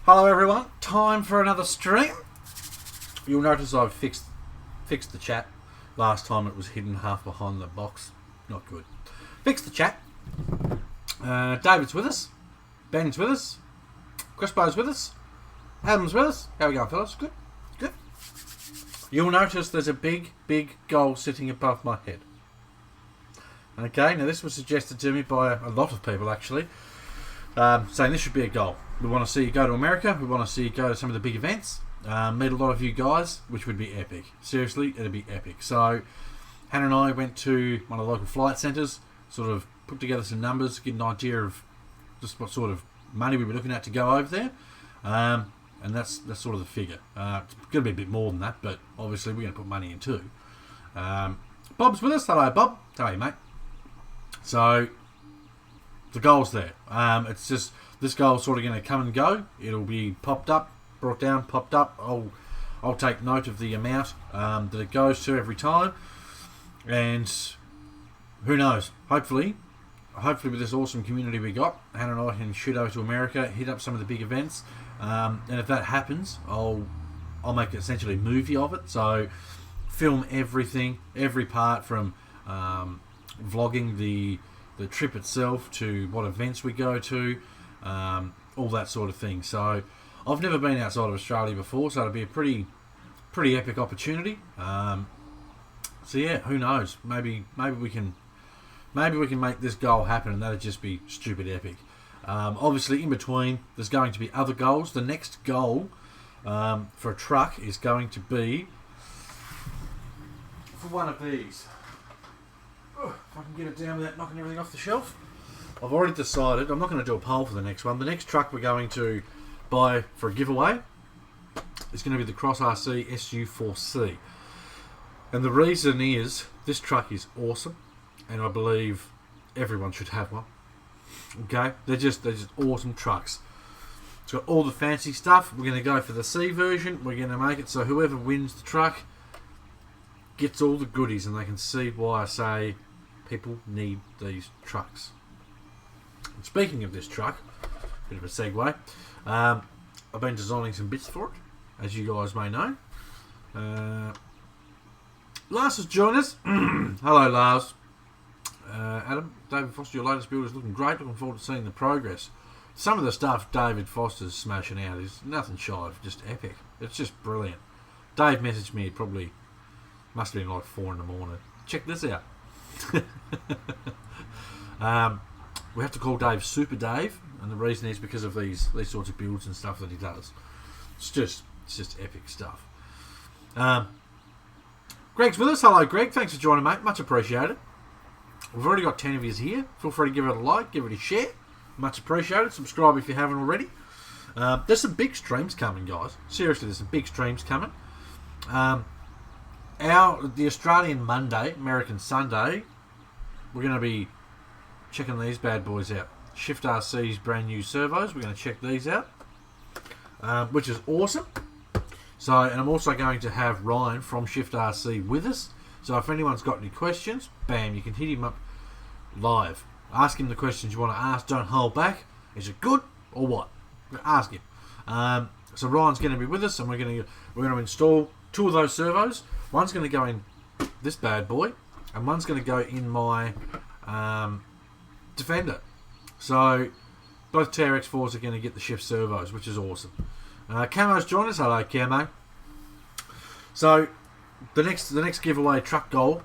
Hello everyone, time for another stream. You'll notice I've fixed the chat. Last time it was hidden half behind the box. Not good. Fixed the chat. David's with us. Ben's with us. Crispo's with us. Adam's with us. How we going, fellas? Good? Good? You'll notice there's a big goal sitting above my head. Okay, now this was suggested to me by a lot of people actually. Saying this should be a goal. We want to see you go to America. We want to see you go to some of the big events. Meet a lot of you guys, which would be epic. Seriously, it'd be epic. So, Hannah and I went to one of the local flight centres, sort of put together some numbers, get an idea of just what sort of money we'd be looking at to go over there. And that's sort of the figure. It's going to be a bit more than that, but obviously we're going to put money in too. Bob's with us. Hello, Bob. How are you, mate? So, the goal's there. It's just this goal's sort of going to come and go. It'll be popped up, brought down, popped up. I'll take note of the amount that it goes to every time, and who knows? Hopefully with this awesome community we got, Hannah and I can shoot over to America, hit up some of the big events, and if that happens, I'll make essentially a movie of it. So film everything, every part from vlogging the trip itself to what events we go to, all that sort of thing. So I've never been outside of Australia before, so it'll be a pretty epic opportunity. So yeah, who knows? Maybe we can make this goal happen, and that'd just be stupid epic. Obviously, in between, there's going to be other goals. The next goal for a truck is going to be for one of these. If I can get it down without knocking everything off the shelf. I've already decided I'm not going to do a poll for the next one. The next truck we're going to buy for a giveaway is going to be the Cross RC SU4C. And the reason is this truck is awesome, and I believe everyone should have one. Okay, they're just awesome trucks. It's got all the fancy stuff. We're going to go for the C version. We're going to make it so whoever wins the truck gets all the goodies, and they can see why I say people need these trucks. And speaking of this truck, bit of a segue, I've been designing some bits for it, as you guys may know. Lars has joined us. Hello, Lars. Adam, David Foster, your latest build is looking great. Looking forward to seeing the progress. Some of the stuff David Foster's smashing out is nothing shy of just epic. It's just brilliant. Dave messaged me, probably must have been like 4 in the morning. Check this out. We have to call Dave Super Dave, and the reason is because of these sorts of builds and stuff that he does. It's just epic stuff. Greg's with us. Hello, Greg. Thanks for joining, mate. Much appreciated. We've already got 10 of you here. Feel free to give it a like, give it a share. Much appreciated. Subscribe if you haven't already. There's some big streams coming, guys. Seriously, there's some big streams coming. The Australian Monday, American Sunday, we're going to be checking these bad boys out. Shift RC's brand new servos. We're going to check these out, which is awesome. So, and I'm also going to have Ryan from Shift RC with us. So if anyone's got any questions, bam, you can hit him up live. Ask him the questions you want to ask. Don't hold back. Is it good or what? Ask him. So Ryan's going to be with us, and we're going to install 2 of those servos. One's going to go in this bad boy, and one's going to go in my Defender. So both TRX4s are going to get the shift servos, which is awesome. Camo's joined us. Hello, Camo. So the next giveaway truck goal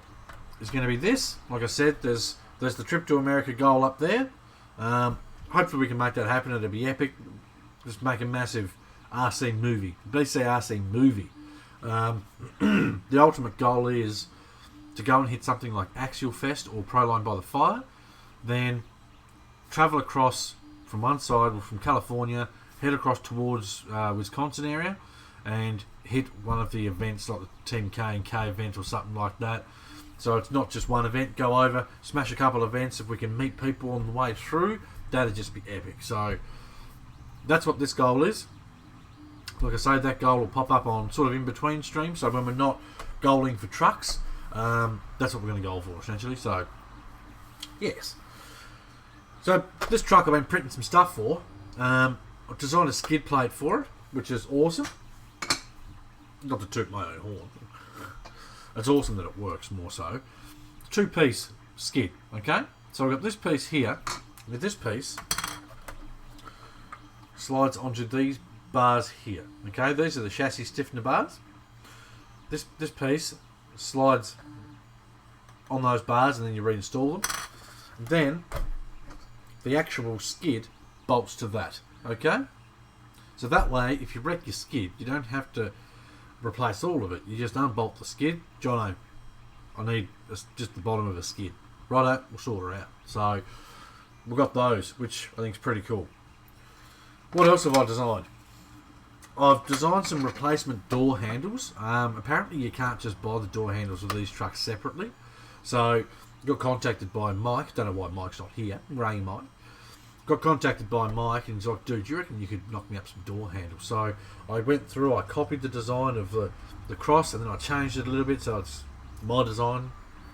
is going to be this. Like I said, there's the trip to America goal up there. Hopefully we can make that happen. It'll be epic. Just make a massive RC movie, BCRC movie. The ultimate goal is to go and hit something like Axial Fest or Proline by the Fire, then travel across from one side, or from California, head across towards Wisconsin area, and hit one of the events like the Team K and K event or something like that. So it's not just one event. Go over, smash a couple of events. If we can meet people on the way through, that'd just be epic. So that's what this goal is. Like I say, that goal will pop up on sort of in between streams. So when we're not goaling for trucks, that's what we're going to goal for essentially. So yes. So this truck I've been printing some stuff for. I've designed a skid plate for it, which is awesome. Not to toot my own horn. It's awesome that it works more so. 2-piece skid, okay? So I've got this piece here. With this piece slides onto these bars here, okay? These are the chassis stiffener bars. This piece slides on those bars and then you reinstall them. And then the actual skid bolts to that, okay? So that way, if you wreck your skid, you don't have to replace all of it. You just unbolt the skid. Jono, I need just the bottom of a skid. Righto, we'll sort her out. So we've got those, which I think is pretty cool. What else have I designed? I've designed some replacement door handles. Apparently you can't just buy the door handles of these trucks separately. So got contacted by Mike. Don't know why Mike's not here. Ray Mike. Got contacted by Mike and he's like, dude, do you reckon you could knock me up some door handles? So I went through, I copied the design of the cross and then I changed it a little bit so it's my design,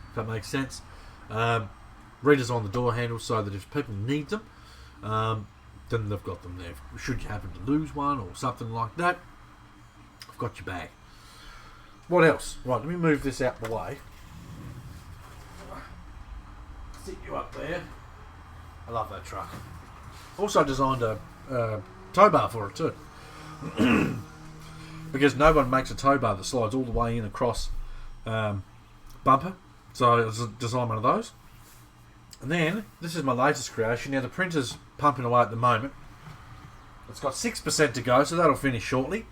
if that makes sense. Redesigned the door handles so that if people need them, then they've got them there. Should you happen to lose one or something like that, I've got your bag. What else? Right, let me move this out the way. Sit you up there. I love that truck. Also designed a tow bar for it too. Because no one makes a tow bar that slides all the way in across bumper. So I designed one of those. And then, this is my latest creation. Now the printer's pumping away at the moment. It's got 6% to go, so that'll finish shortly.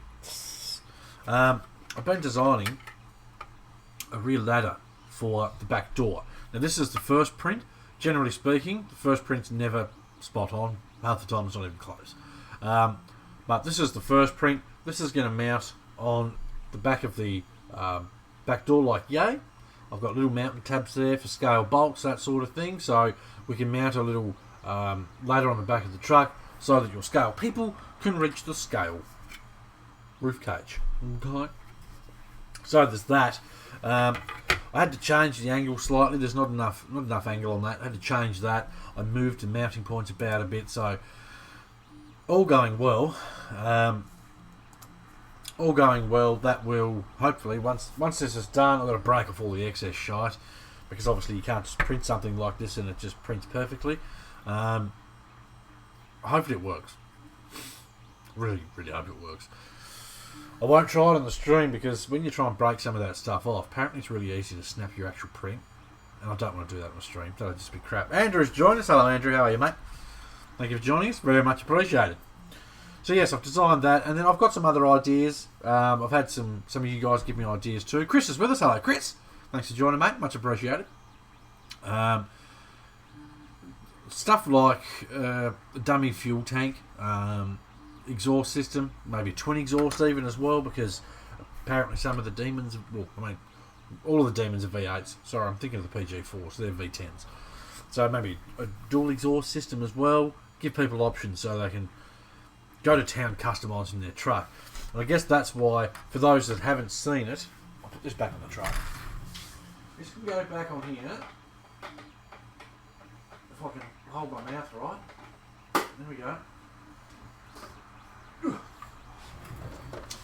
I've been designing a rear ladder for the back door. Now this is the first print. Generally speaking, the first print's never spot on. Half the time it's not even close. But this is the first print. This is going to mount on the back of the back door like yay. I've got little mounting tabs there for scale bolts, that sort of thing. So we can mount a little ladder on the back of the truck so that your scale people can reach the scale roof cage. Okay. So there's that. I had to change the angle slightly. There's not enough angle on that. I had to change that. I moved the mounting points about a bit. So all going well. All going well. That will hopefully once this is done, I've got to break off all the excess shite because obviously you can't just print something like this and it just prints perfectly. Hopefully it works. Really, really hope it works. I won't try it on the stream because when you try and break some of that stuff off, apparently it's really easy to snap your actual print. And I don't want to do that on the stream. That'll just be crap. Andrew's joined us. Hello, Andrew. How are you, mate? Thank you for joining us. Very much appreciated. So, yes, I've designed that. And then I've got some other ideas. I've had some of you guys give me ideas too. Chris is with us. Hello, Chris. Thanks for joining, mate. Much appreciated. Stuff like a dummy fuel tank. Exhaust system, maybe a twin exhaust even as well, because apparently some of the demons, well, I mean, all of the demons are V8s. Sorry, I'm thinking of the PG4s, they're V10s. So maybe a dual exhaust system as well. Give people options so they can go to town customising their truck. And I guess that's why, for those that haven't seen it, I'll put this back on the truck. This can go back on here. If I can hold my mouth right. There we go.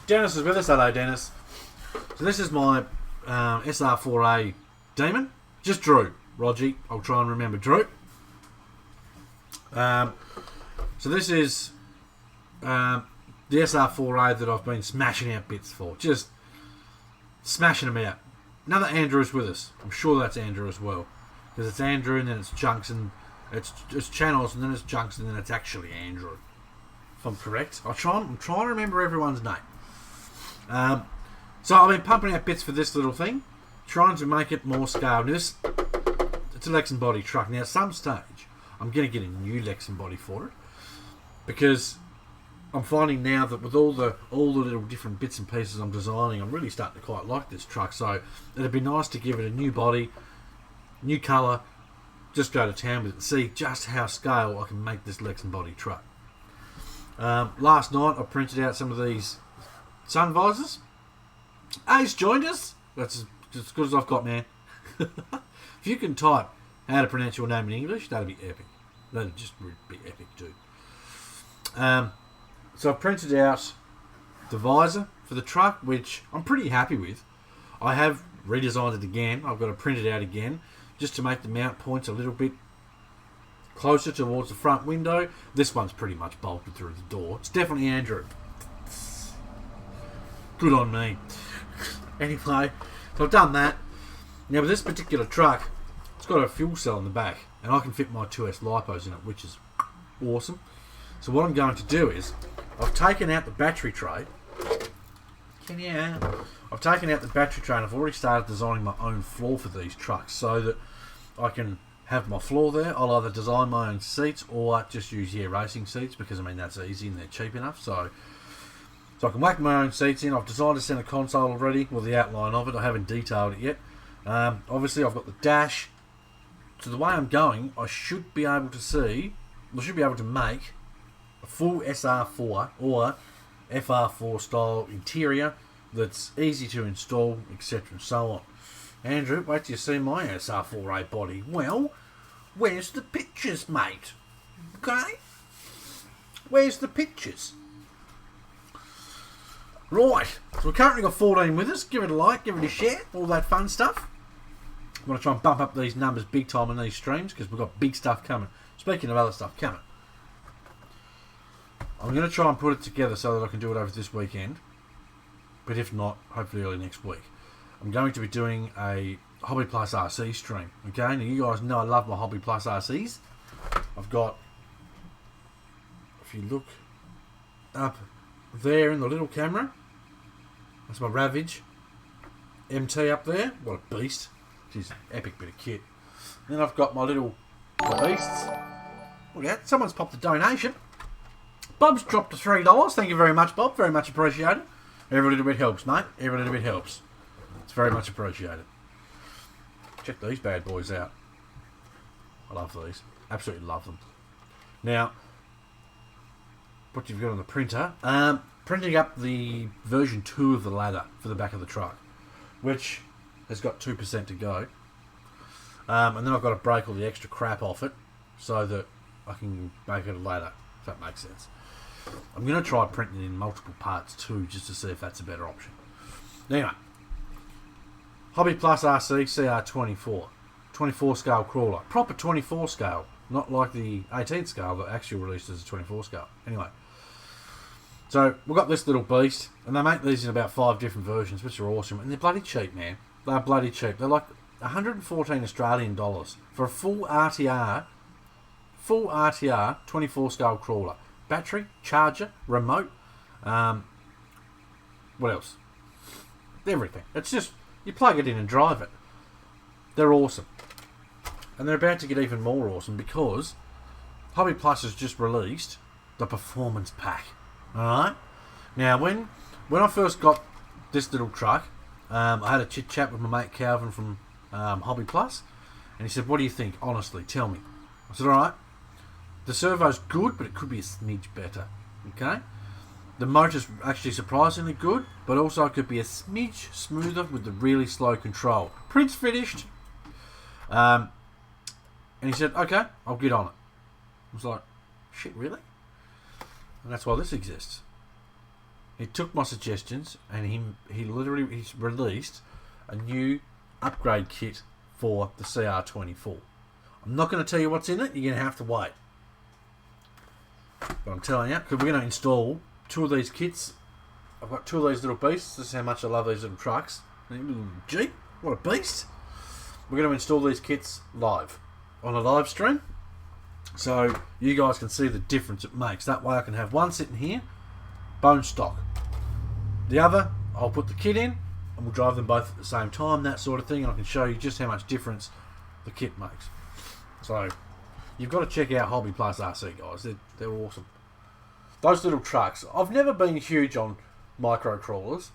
Dennis is with us. Hello, Dennis. So this is my SR4A Demon. Just Drew. Rogie. I'll try and remember Drew. So this is the SR4A that I've been smashing out bits for. Just smashing them out. Another Andrew is with us. I'm sure that's Andrew as well. Because it's Andrew and then it's Chunks and it's Channels and then it's Chunks and then it's actually Andrew. If I'm correct. I'm trying to remember everyone's name. So I've been pumping out bits for this little thing, trying to make it more scale. Now it's a Lex and body truck. Now at some stage, I'm going to get a new Lex and body for it, because I'm finding now that with all the little different bits and pieces I'm designing, I'm really starting to quite like this truck. So it'd be nice to give it a new body, new colour, just go to town with it and see just how scale I can make this Lex and body truck. Last night I printed out some of these sun visors. Ace joined us. That's as good as I've got, man. If you can type how to pronounce your name in English, that'd be epic. That'd just be epic, dude. So I've printed out the visor for the truck, which I'm pretty happy with. I have redesigned it again. I've got to print it out again just to make the mount points a little bit closer towards the front window. This one's pretty much bolted through the door. It's definitely Andrew. Good on me. Anyway, so I've done that. Now with this particular truck, it's got a fuel cell in the back, and I can fit my 2S lipos in it, which is awesome. So what I'm going to do is, I've taken out the battery tray. I've taken out the battery tray and I've already started designing my own floor for these trucks so that I can have my floor there. I'll either design my own seats or just use racing seats, because I mean that's easy and they're cheap enough. So I can whack my own seats in. I've designed a centre console already, well, the outline of it. I haven't detailed it yet. Obviously I've got the dash. So the way I'm going, I should be able to make a full SR4 or FR4 style interior that's easy to install, etc. and so on. Andrew, wait till you see my SR4A body. Well, where's the pictures, mate? Okay? Where's the pictures? Right, so we've currently got 14 with us. Give it a like, give it a share, all that fun stuff. I'm going to try and bump up these numbers big time on these streams because we've got big stuff coming. Speaking of other stuff coming, I'm going to try and put it together so that I can do it over this weekend. But if not, hopefully early next week. I'm going to be doing a Hobby Plus RC stream. Okay, now you guys know I love my Hobby Plus RCs. I've got, if you look up there in the little camera, that's my Ravage MT up there. What a beast. She's an epic bit of kit. Then I've got my little beasts. Look at that, someone's popped a donation. Bob's dropped to $3. Thank you very much, Bob. Very much appreciated. Every little bit helps, mate. Every little bit helps. It's very much appreciated. Check these bad boys out. I love these. Absolutely love them. Now, what you've got on the printer. Printing up the version 2 of the ladder for the back of the truck, which has got 2% to go. And then I've got to break all the extra crap off it so that I can make it a ladder, if that makes sense. I'm going to try printing it in multiple parts too, just to see if that's a better option. Anyway, Hobby Plus RC CR24, 24 scale crawler, proper 24 scale, not like the 18 scale that actually released as a 24 scale. Anyway, so we've got this little beast, and they make these in about 5 different versions, which are awesome, and they're bloody cheap, man. They're bloody cheap. They're like 114 Australian dollars for a full RTR 24 scale crawler. Battery, charger, remote, what else? Everything. It's just, you plug it in and drive it. They're awesome. And they're about to get even more awesome because Hobby Plus has just released the Performance Pack. Alright? Now, when I first got this little truck, I had a chit chat with my mate Calvin from Hobby Plus, and he said, what do you think? Honestly, tell me. I said, alright. The servo's good, but it could be a smidge better. Okay? The motor's actually surprisingly good, but also it could be a smidge smoother with the really slow control. Print's finished. And he said, okay, I'll get on it. I was like, shit, really? And that's why this exists. He took my suggestions and he's released a new upgrade kit for the CR24. I'm not going to tell you what's in it. You're going to have to wait. But I'm telling you, because we're going to install 2 of these kits. I've got 2 of these little beasts. This is how much I love these little trucks. Gee, what a beast. We're going to install these kits live, on a live stream. So you guys can see the difference it makes. That way I can have one sitting here, bone stock. The other, I'll put the kit in, and we'll drive them both at the same time, that sort of thing. And I can show you just how much difference the kit makes. So you've got to check out Hobby Plus RC, guys. They're awesome. Those little trucks. I've never been huge on micro crawlers,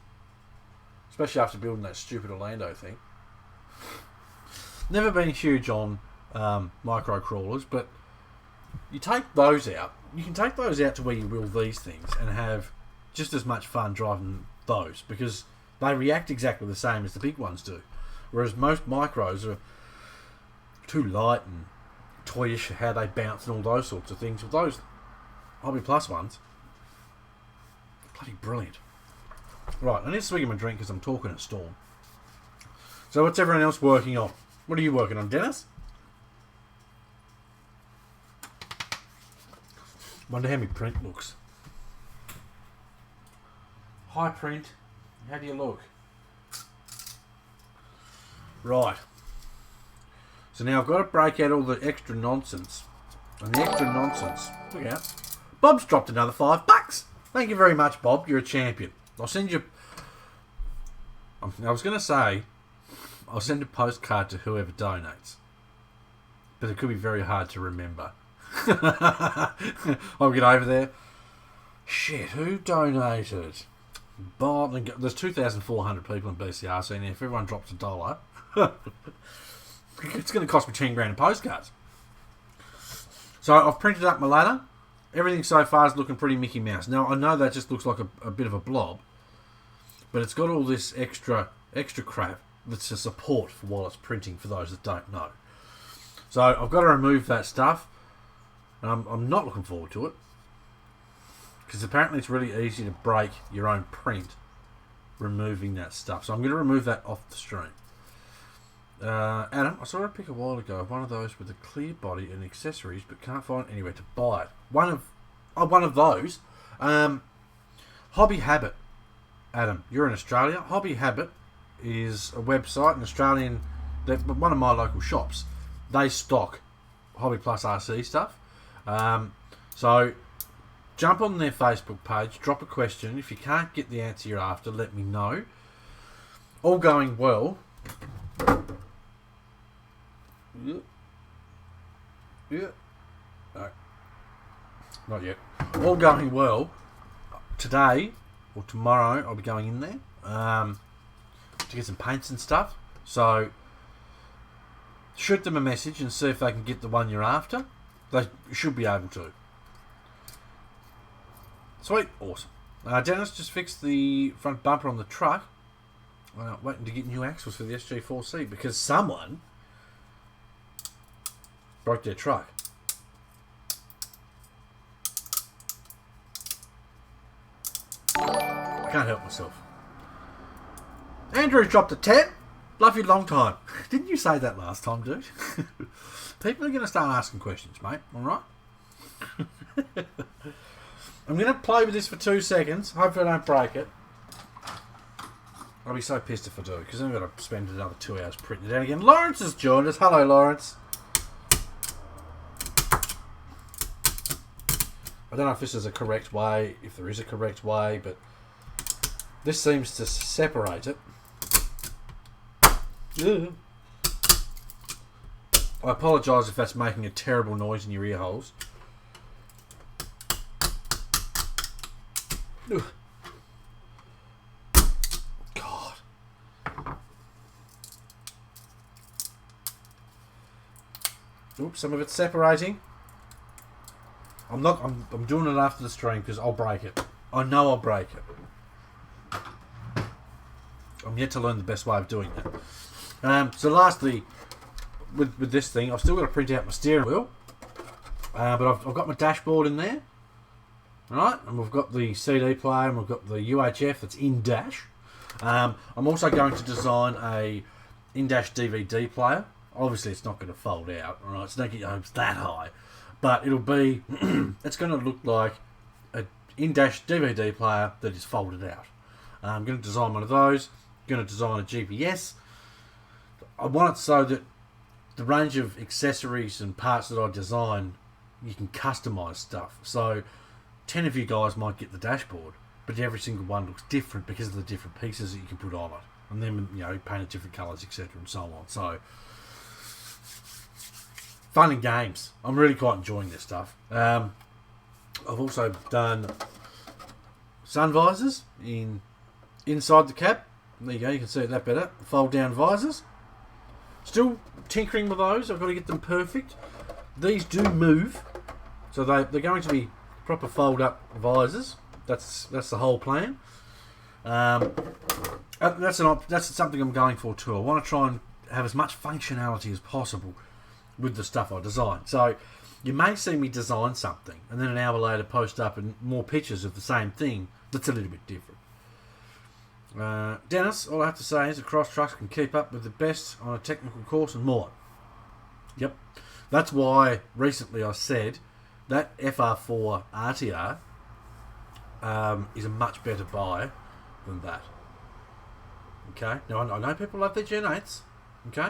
especially after building that stupid Orlando thing. Never been huge on micro crawlers, but you take those out. You can take those out to where you will these things and have just as much fun driving those, because they react exactly the same as the big ones do. Whereas most micros are too light and toyish, how they bounce and all those sorts of things. With those Hobby Plus ones, Bloody brilliant. Right, I need to swig my drink because I'm talking at Storm. So what's everyone else working on? What are you working on, Dennis? Wonder how my print looks. High print. How do you look? Right. So now I've got to break out all the extra nonsense. And the extra nonsense. Look out. Bob's dropped another $5. Thank you very much, Bob. You're a champion. I'll send you... I was going to say, I'll send a postcard to whoever donates. But it could be very hard to remember. I'll get over there. Shit, who donated? Bob, there's 2,400 people in BCRC, and if everyone drops $1, it's going to cost me 10 grand in postcards. So I've printed up my ladder. Everything so far is looking pretty Mickey Mouse. Now I know that just looks like a bit of a blob, but it's got all this extra crap that's a support for while it's printing. For those that don't know, so I've got to remove that stuff, and I'm not looking forward to it because apparently it's really easy to break your own print removing that stuff. So I'm going to remove that off the stream. Adam, I saw a pic a while ago of one of those with a clear body and accessories, but can't find anywhere to buy it. One of those. Hobby Habit. Adam, you're in Australia. Hobby Habit is a website, an Australian, one of my local shops. They stock Hobby Plus RC stuff. So jump on their Facebook page, drop a question. If you can't get the answer you're after, let me know. All going well. Yeah. No. Not yet. All going well. Today or tomorrow I'll be going in there to get some paints and stuff. So shoot them a message and see if they can get the one you're after. They should be able to. Sweet. Awesome. Dennis just fixed the front bumper on the truck. Waiting to get new axles for the SG4C because someone broke their truck. I can't help myself. Andrew's dropped a 10. Love you long time. Didn't you say that last time, dude? People are going to start asking questions, mate. Alright? I'm going to play with this for 2 seconds. Hopefully I don't break it. I'll be so pissed if I do, because I'm going to spend another 2 hours printing it out again. Lawrence has joined us. Hello, Lawrence. I don't know if this is a correct way, if there is a correct way, but this seems to separate it. Ugh. I apologise if that's making a terrible noise in your ear holes. Ugh. God. Oops, some of it's separating. I'm doing it after the stream because I'll break it. I know I'll break it. I'm yet to learn the best way of doing that. So lastly, with this thing, I've still got to print out my steering wheel. But I've got my dashboard in there. Right, and we've got the CD player and we've got the UHF that's in dash. I'm also going to design a in-dash DVD player. Obviously it's not going to fold out, alright, so don't get your hopes that high. But it'll be, it's going to look like an in-dash DVD player that is folded out. I'm going to design one of those. I'm going to design a GPS. I want it so that the range of accessories and parts that I design, you can customise stuff. So 10 of you guys might get the dashboard, but every single one looks different because of the different pieces that you can put on it. And then, you know, painted different colours, etc. and so on. So, fun and games. I'm really quite enjoying this stuff. I've also done sun visors inside the cab. There you go, you can see it that better. Fold down visors. Still tinkering with those. I've got to get them perfect. These do move, so they're going to be proper fold up visors. That's the whole plan. That's something I'm going for too. I want to try and have as much functionality as possible with the stuff I design. So you may see me design something and then an hour later post up and more pictures of the same thing that's a little bit different. Dennis, all I have to say is the cross trucks can keep up with the best on a technical course and more. Yep. That's why recently I said that FR4 RTR is a much better buy than that. Okay? Now, I know people love their Gen 8s. Okay?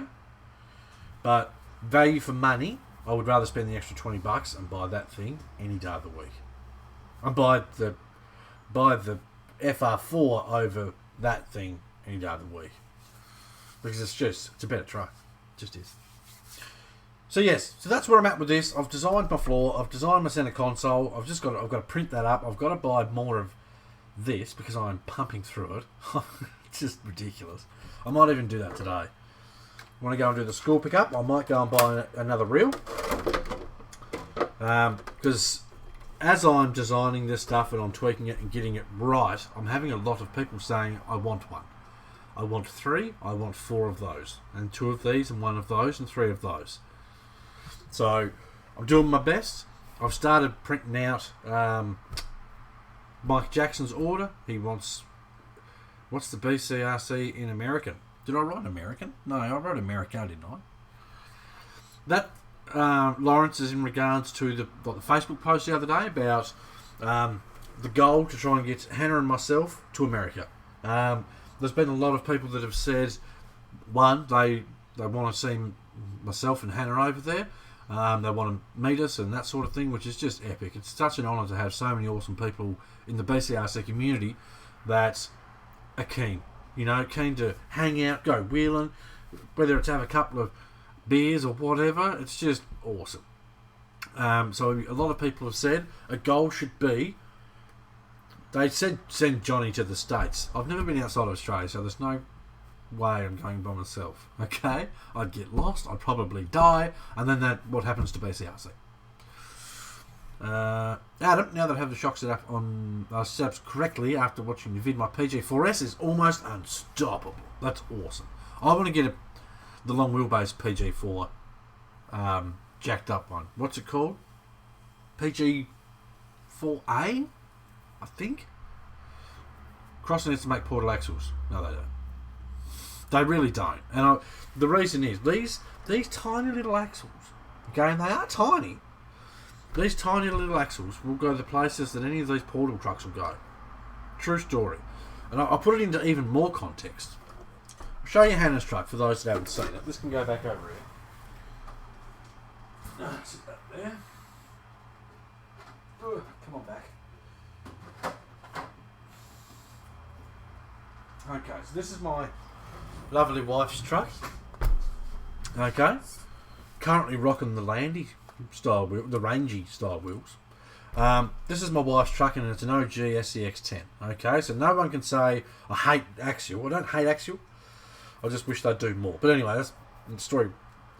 But value for money, I would rather spend the extra $20 and buy that thing any day of the week. And buy the FR4 over that thing any day of the week. Because it's a better truck. It just is. So yes, so that's where I'm at with this. I've designed my floor, I've designed my center console, I've got to print that up, I've got to buy more of this because I'm pumping through it. It's just ridiculous. I might even do that today. When I go and do the school pickup, I might go and buy another reel. Because as I'm designing this stuff and I'm tweaking it and getting it right, I'm having a lot of people saying, I want one. I want 3, I want 4 of those. And 2 of these and 1 of those and 3 of those. So, I'm doing my best. I've started printing out Mike Jackson's order. He wants... What's the BCRC in American? Did I write American? No, I wrote America, didn't I? That, Lawrence, is in regards to the Facebook post the other day about the goal to try and get Hannah and myself to America. There's been a lot of people that have said, one, they want to see myself and Hannah over there. They want to meet us and that sort of thing, which is just epic. It's such an honour to have so many awesome people in the BCRC community that are keen. You know, keen to hang out, go wheeling, whether it's have a couple of beers or whatever. It's just awesome. So a lot of people have said a goal should be, they said send Johnny to the States. I've never been outside of Australia, so there's no way I'm going by myself. Okay? I'd get lost, I'd probably die, and then what happens to BCRC. Adam, now that I have the shock set up on set up correctly after watching the vid, my PG4S is almost unstoppable. That's awesome. I want to get the long wheelbase PG4 jacked up one. What's it called? PG4A, I think. Crossing needs to make portal axles. No, they don't. They really don't. And the reason is these tiny little axles, okay, and they are tiny. These tiny little axles will go the places that any of these portal trucks will go. True story. And I'll put it into even more context. I'll show you Hannah's truck for those that haven't seen it. This can go back over here. Sit that there. Come on back. Okay, so this is my lovely wife's truck. Okay. Currently rocking the Landy style wheel, the Rangy style wheels. This is my wife's truck and it's an OG SCX10. Okay, so no one can say I hate Axial. I don't hate Axial. I just wish they'd do more. But anyway, that's the story,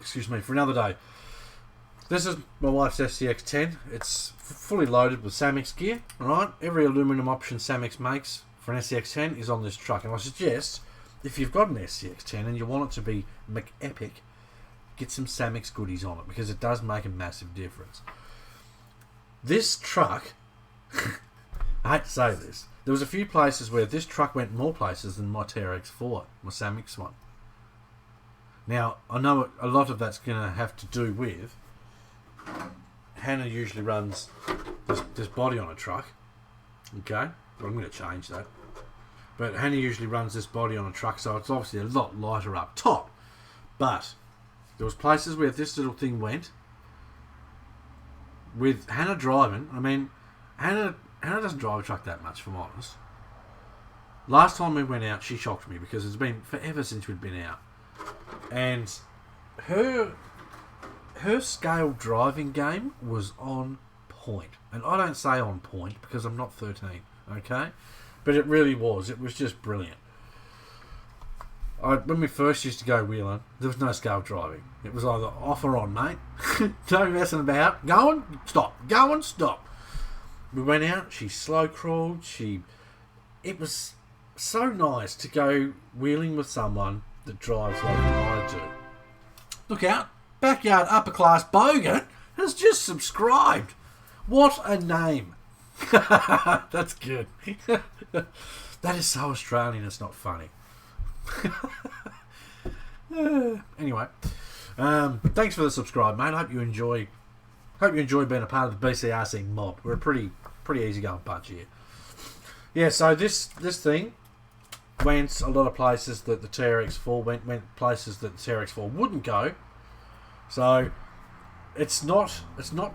excuse me, for another day. This is my wife's SCX10. It's fully loaded with Samex gear. Alright, every aluminum option Samex makes for an SCX10 is on this truck. And I suggest, if you've got an SCX10 and you want it to be epic, get some Samex goodies on it because it does make a massive difference. This truck, I hate to say this, there was a few places where this truck went more places than my TRX4, my Samex one. Now, I know a lot of that's going to have to do with Hannah usually runs this body on a truck. Okay, well, I'm going to change that. But Hannah usually runs this body on a truck, so it's obviously a lot lighter up top. But there was places where this little thing went. With Hannah driving, I mean, Hannah doesn't drive a truck that much, if I'm honest. Last time we went out, she shocked me because it's been forever since we'd been out. And her scale driving game was on point. And I don't say on point because I'm not 13, okay? But it really was. It was just brilliant. When we first used to go wheeling, there was no scale driving. It was either off or on, mate. No messing about. Going, stop. Going, stop. We went out. She slow crawled. It was so nice to go wheeling with someone that drives like I do. Look out. Backyard upper class bogan. has just subscribed. What a name. That's good. That is so Australian, it's not funny. Anyway, thanks for the subscribe, mate. Hope you enjoy being a part of the BCRC mob. We're a pretty easygoing bunch here. Yeah, so this thing went a lot of places that the TRX4 went places that the TRX4 wouldn't go. So it's not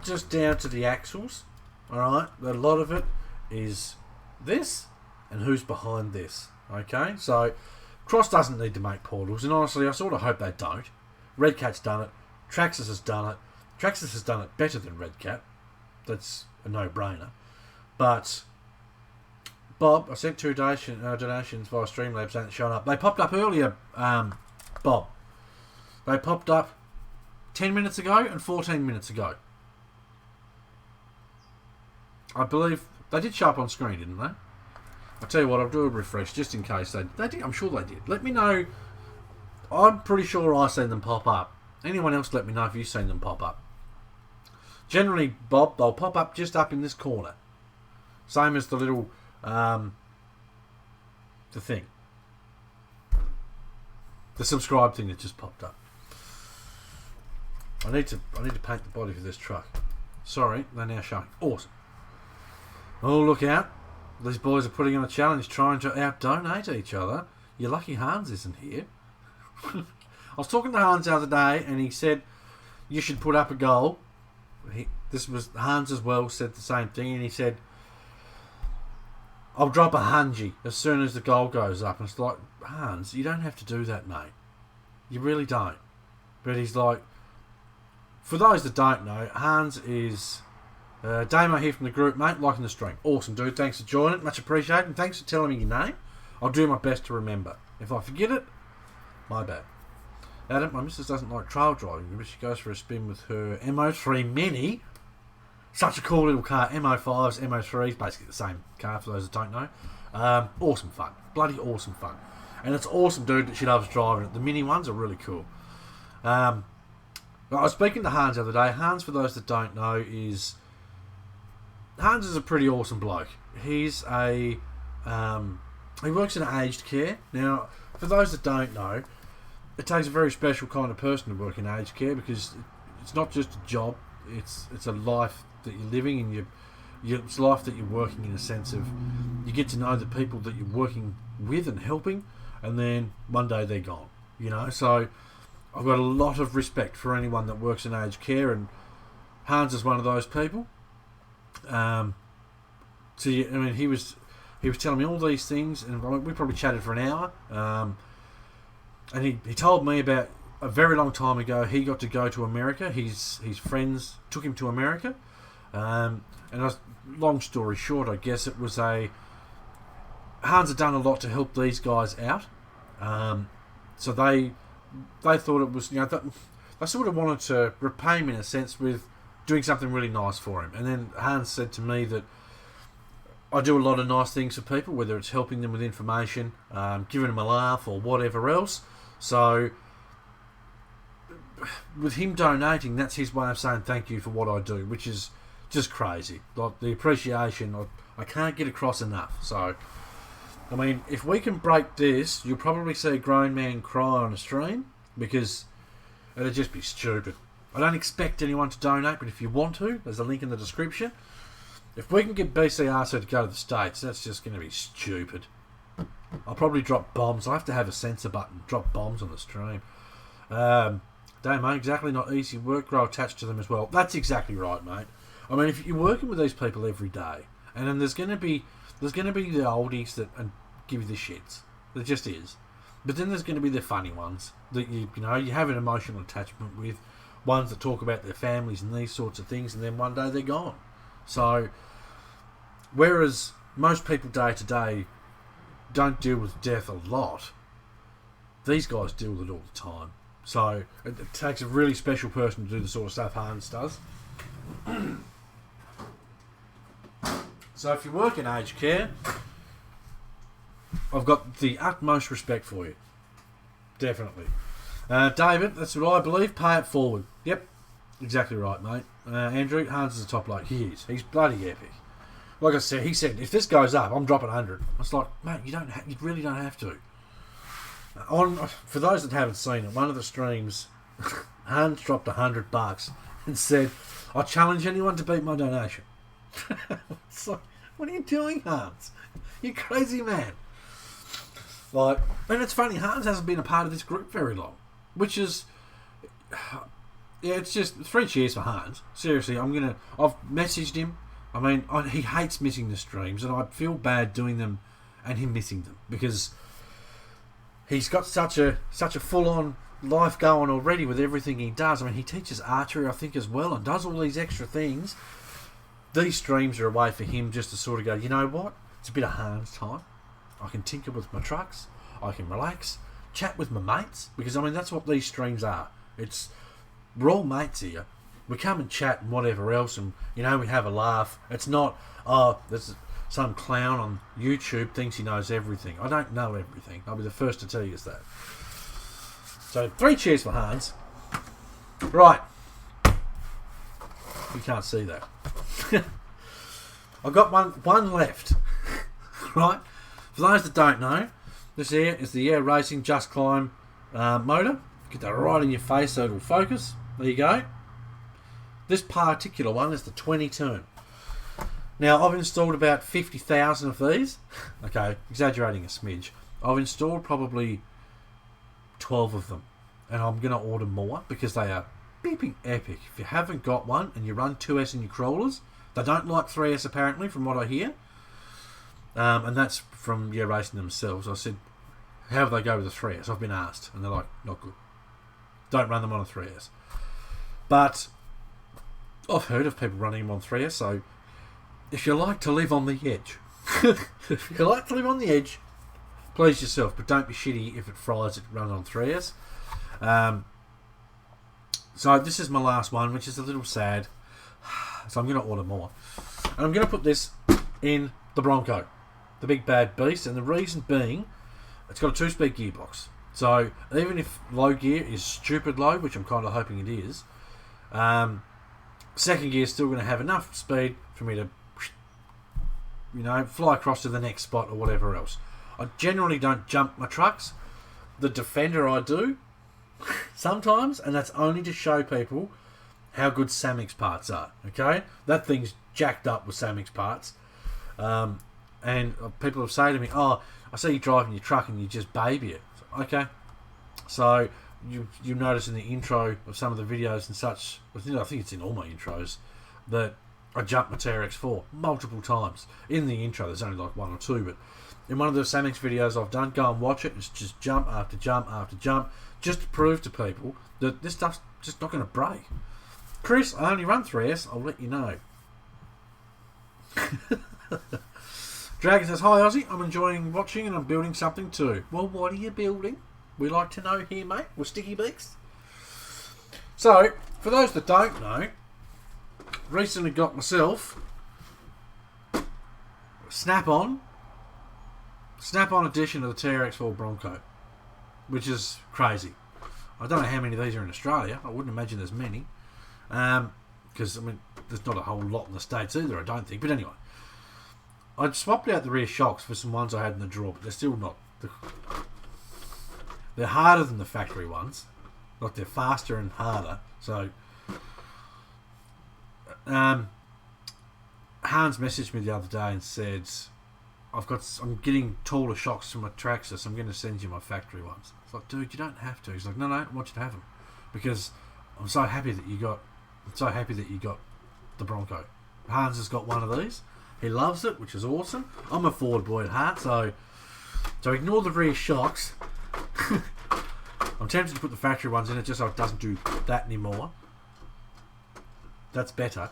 just down to the axles, all right. A lot of it is this and who's behind this. Okay, so Cross doesn't need to make portals, and honestly, I sort of hope they don't. Red Cat's done it. Traxxas has done it. Traxxas has done it better than Red Cat. That's a no-brainer. But Bob, I sent 2 donations via Streamlabs and it showed up. They popped up earlier, Bob. They popped up 10 minutes ago and 14 minutes ago. I believe they did show up on screen, didn't they? I'll tell you what, I'll do a refresh just in case they did. I'm sure they did. Let me know. I'm pretty sure I seen them pop up. Anyone else, let me know if you've seen them pop up. Generally, Bob, they'll pop up just up in this corner. Same as the little, the thing. The subscribe thing that just popped up. I need to paint the body for this truck. Sorry, they're now showing. Awesome. Oh, look out. These boys are putting on a challenge trying to out-donate each other. You're lucky Hans isn't here. I was talking to Hans the other day and he said you should put up a goal. This was Hans as well, said the same thing, and he said I'll drop a hungy as soon as the goal goes up. And it's like, Hans, you don't have to do that, mate. You really don't. But he's like, for those that don't know, Hans is Damo here from the group, mate, liking the stream. Awesome, dude. Thanks for joining. Much appreciated. And thanks for telling me your name. I'll do my best to remember. If I forget it, my bad. Adam, my missus doesn't like trail driving, but she goes for a spin with her MO3 Mini. Such a cool little car. MO5s, MO3s, basically the same car for those that don't know. Awesome fun. Bloody awesome fun. And it's awesome, dude, that she loves driving it. The Mini ones are really cool. I was speaking to Hans the other day. Hans, for those that don't know, Hans is a pretty awesome bloke. He's he works in aged care. Now, for those that don't know, it takes a very special kind of person to work in aged care because it's not just a job. It's a life that you're living, and it's life that you're working in a sense of you get to know the people that you're working with and helping, and then one day they're gone. You know, so I've got a lot of respect for anyone that works in aged care, and Hans is one of those people. So I mean, he was telling me all these things, and we probably chatted for an hour. And he told me about a very long time ago he got to go to America. His friends took him to America, and long story short, I guess it was Hans had done a lot to help these guys out. So they thought it was, you know, they sort of wanted to repay him in a sense with doing something really nice for him. And then Hans said to me that I do a lot of nice things for people, whether it's helping them with information, giving them a laugh, or whatever else. So with him donating, that's his way of saying thank you for what I do, which is just crazy. Like, the appreciation, I can't get across enough. So, I mean, if we can break this, you'll probably see a grown man cry on a stream, because it'd just be stupid. I don't expect anyone to donate, but if you want to, there's a link in the description. If we can get BCRC to go to the States, that's just going to be stupid. I'll probably drop bombs. I have to have a censor button. Drop bombs on the stream. Don't, mate. Exactly, not easy work. Grow attached to them as well. That's exactly right, mate. I mean, if you're working with these people every day, and then there's going to be the oldies that give you the shits. There just is. But then there's going to be the funny ones that you have an emotional attachment with. Ones that talk about their families and these sorts of things, and then one day they're gone. So, whereas most people day to day don't deal with death a lot, these guys deal with it all the time. So it takes a really special person to do the sort of stuff Hans does. So if you work in aged care, I've got the utmost respect for you. Definitely. David, that's what I believe. Pay it forward. Yep, exactly right, mate. Andrew, Hans is a top bloke. He is. He's bloody epic. Like I said, he said, if this goes up, I'm dropping 100. I was like, mate, you really don't have to. For those that haven't seen it, one of the streams, Hans dropped $100 and said, I challenge anyone to beat my donation. It's like, what are you doing, Hans? You crazy man. Like, and it's funny, Hans hasn't been a part of this group very long, which is, yeah, it's just 3 cheers for Hans. Seriously, I've messaged him. I mean, he hates missing the streams, and I feel bad doing them and him missing them because he's got such a full-on life going already with everything he does. I mean, he teaches archery, I think, as well, and does all these extra things. These streams are a way for him just to sort of go, you know what? It's a bit of Hans time. I can tinker with my trucks. I can relax, chat with my mates, because, I mean, that's what these streams are. We're all mates here. We come and chat and whatever else, and, you know, we have a laugh. It's not, there's some clown on YouTube thinks he knows everything. I don't know everything. I'll be the first to tell you that. So, 3 cheers for Hans. Right. You can't see that. I've got one left. Right. For those that don't know, this here is the Air Racing Just Climb motor. Get that right in your face so it'll focus. There you go. This particular one is the 20 turn. Now, I've installed about 50,000 of these. Okay, exaggerating a smidge. I've installed probably 12 of them. And I'm going to order more because they are beeping epic. If you haven't got one and you run 2S in your crawlers, they don't like 3S apparently, from what I hear. And that's from Racing themselves. I said, how do they go with the 3S? I've been asked. And they're like, not good. Don't run them on a 3S. But I've heard of people running them on 3S, so if you like to live on the edge, please yourself, but don't be shitty if it fries it run on 3S. So this is my last one, which is a little sad. So I'm going to order more. And I'm going to put this in the Bronco, the big bad beast, and the reason being, it's got a 2-speed gearbox. So even if low gear is stupid low, which I'm kind of hoping it is, second gear is still going to have enough speed for me to, you know, fly across to the next spot or whatever else. I generally don't jump my trucks. The Defender I do sometimes, and that's only to show people how good Samix parts are. Okay, that thing's jacked up with Samix parts, and people have said to me, "Oh, I see you driving your truck and you just baby it." Okay, so you notice in the intro of some of the videos and such, I think it's in all my intros, that I jumped my TRX4 multiple times. In the intro, there's only like 1 or 2, but in one of the Samix videos I've done, go and watch it. It's just jump after jump after jump, just to prove to people that this stuff's just not going to break. Chris, I only run 3S. I'll let you know. Dragon says, hi Ozzy, I'm enjoying watching and I'm building something too. Well, what are you building? We like to know here, mate. We're sticky beaks. So, for those that don't know, recently got myself Snap-on edition of the TRX4 Bronco, which is crazy. I don't know how many of these are in Australia. I wouldn't imagine there's many. Because, I mean, there's not a whole lot in the States either, I don't think. But anyway, I'd swapped out the rear shocks for some ones I had in the drawer, but they're still not... They're harder than the factory ones. Like, they're faster and harder. So, Hans messaged me the other day and said, I'm getting taller shocks from my Traxxas. I'm going to send you my factory ones. It's like, dude, you don't have to. He's like, no, I want you to have them because I'm so happy that you got the Bronco. Hans has got one of these. He loves it, which is awesome. I'm a Ford boy at heart, so ignore the rear shocks. I'm tempted to put the factory ones in it just so it doesn't do that anymore. That's better.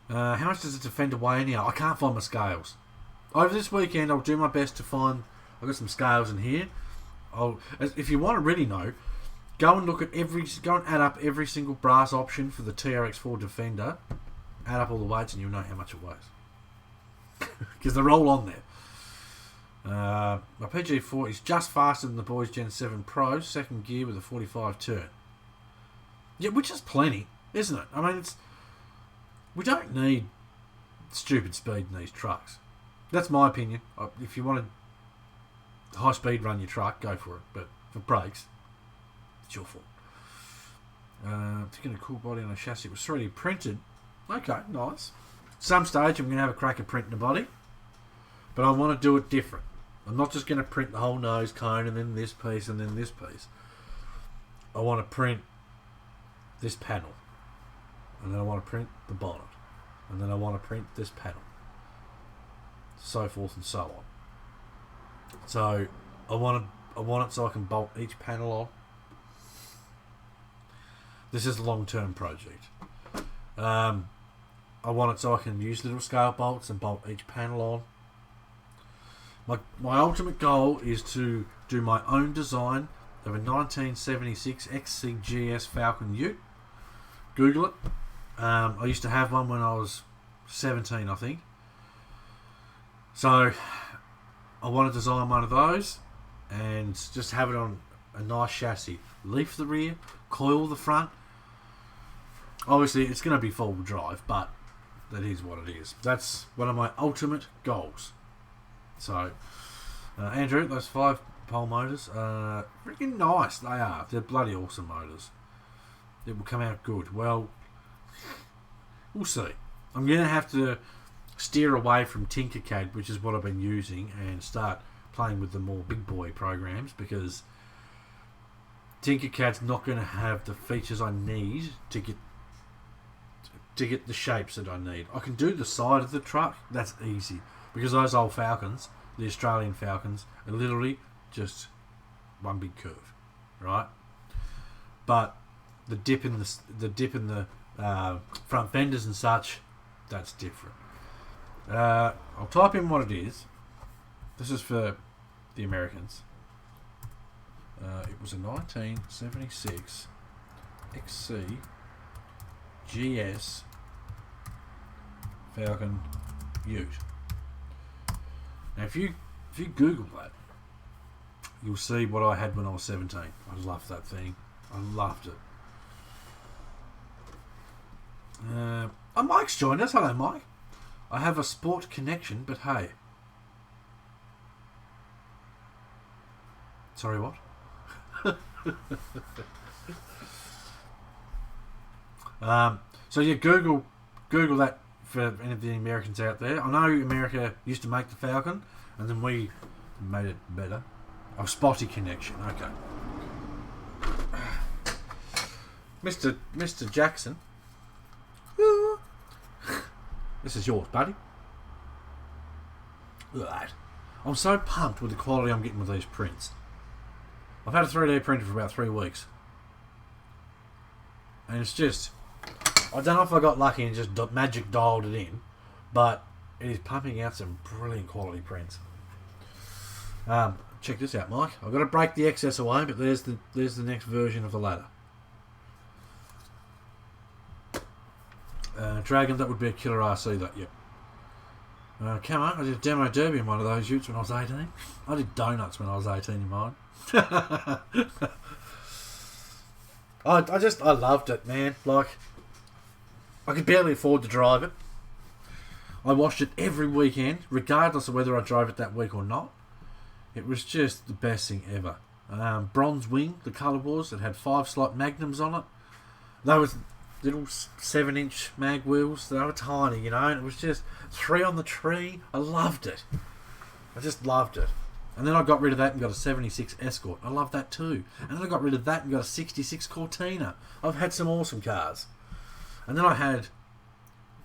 How much does a Defender weigh anyhow? I can't find my scales. Over this weekend, I'll do my best to find... I've got some scales in here. If you want to really know, go and add up every single brass option for the TRX4 Defender. Add up all the weights and you'll know how much it weighs. Because they're all on there. My PG4 is just faster than the boys Gen 7 Pro, second gear with a 45 turn. Yeah, which is plenty. isn't it? I mean, we don't need stupid speed in these trucks. That's my opinion. If you want to high speed run your truck, go for it. But for brakes, it's your fault. To get a cool body on a chassis, it was 3D printed. Okay, nice. Some stage I'm going to have a crack at printing the body, but I want to do it different. I'm not just going to print the whole nose cone and then this piece and then this piece. I want to print this panel, and then I want to print the bonnet, and then I want to print this panel, so forth and so on. So I want it so I can bolt each panel on. This is a long-term project. I want it so I can use little scale bolts and bolt each panel on. My ultimate goal is to do my own design of a 1976 XCGS Falcon Ute. Google it. I used to have one when I was 17, I think. So I want to design one of those and just have it on a nice chassis. Leaf the rear, coil the front. Obviously it's going to be four-wheel drive, but that is what it is. That's one of my ultimate goals. So, Andrew, those 5-pole motors, freaking nice they are. They're bloody awesome motors. It will come out good. Well, we'll see. I'm going to have to steer away from Tinkercad, which is what I've been using, and start playing with the more big boy programs, because Tinkercad's not going to have the features I need to get the shapes that I need. I can do the side of the truck, that's easy, because those old Falcons, the Australian Falcons, are literally just one big curve, right? But the dip in the front fenders and such, that's different. I'll type in what it is. This is for the Americans. It was a 1976 XC GS Falcon Ute. Now if you Google that, you'll see what I had when I was 17. I loved that thing. I loved it. Mike's joined us. Hello, Mike. I have a sport connection, but hey. Sorry, what? So yeah, Google that for any of the Americans out there. I know America used to make the Falcon, and then we made it better. Oh, spotty connection. Okay. Mr. Jackson. This is yours, buddy. Look at that. I'm so pumped with the quality I'm getting with these prints. I've had a 3D printer for about 3 weeks. And it's just... I don't know if I got lucky and just magic dialed it in, but it is pumping out some brilliant quality prints. Check this out, Mike. I've got to break the excess away, but there's the next version of the ladder. Dragon, that would be a killer RC, that, yep. Come on, I did a demo derby in one of those utes when I was 18. I did donuts when I was 18 in mine. I loved it, man. Like, I could barely afford to drive it. I watched it every weekend, regardless of whether I drove it that week or not. It was just the best thing ever. Bronze wing, the colour was. It had 5-slot magnums on it. They was little 7-inch mag wheels. They were tiny, you know, and it was just 3 on the tree. I loved it. I just loved it. And then I got rid of that and got a 76 Escort. I love that too. And then I got rid of that and got a 66 Cortina. I've had some awesome cars. And then I had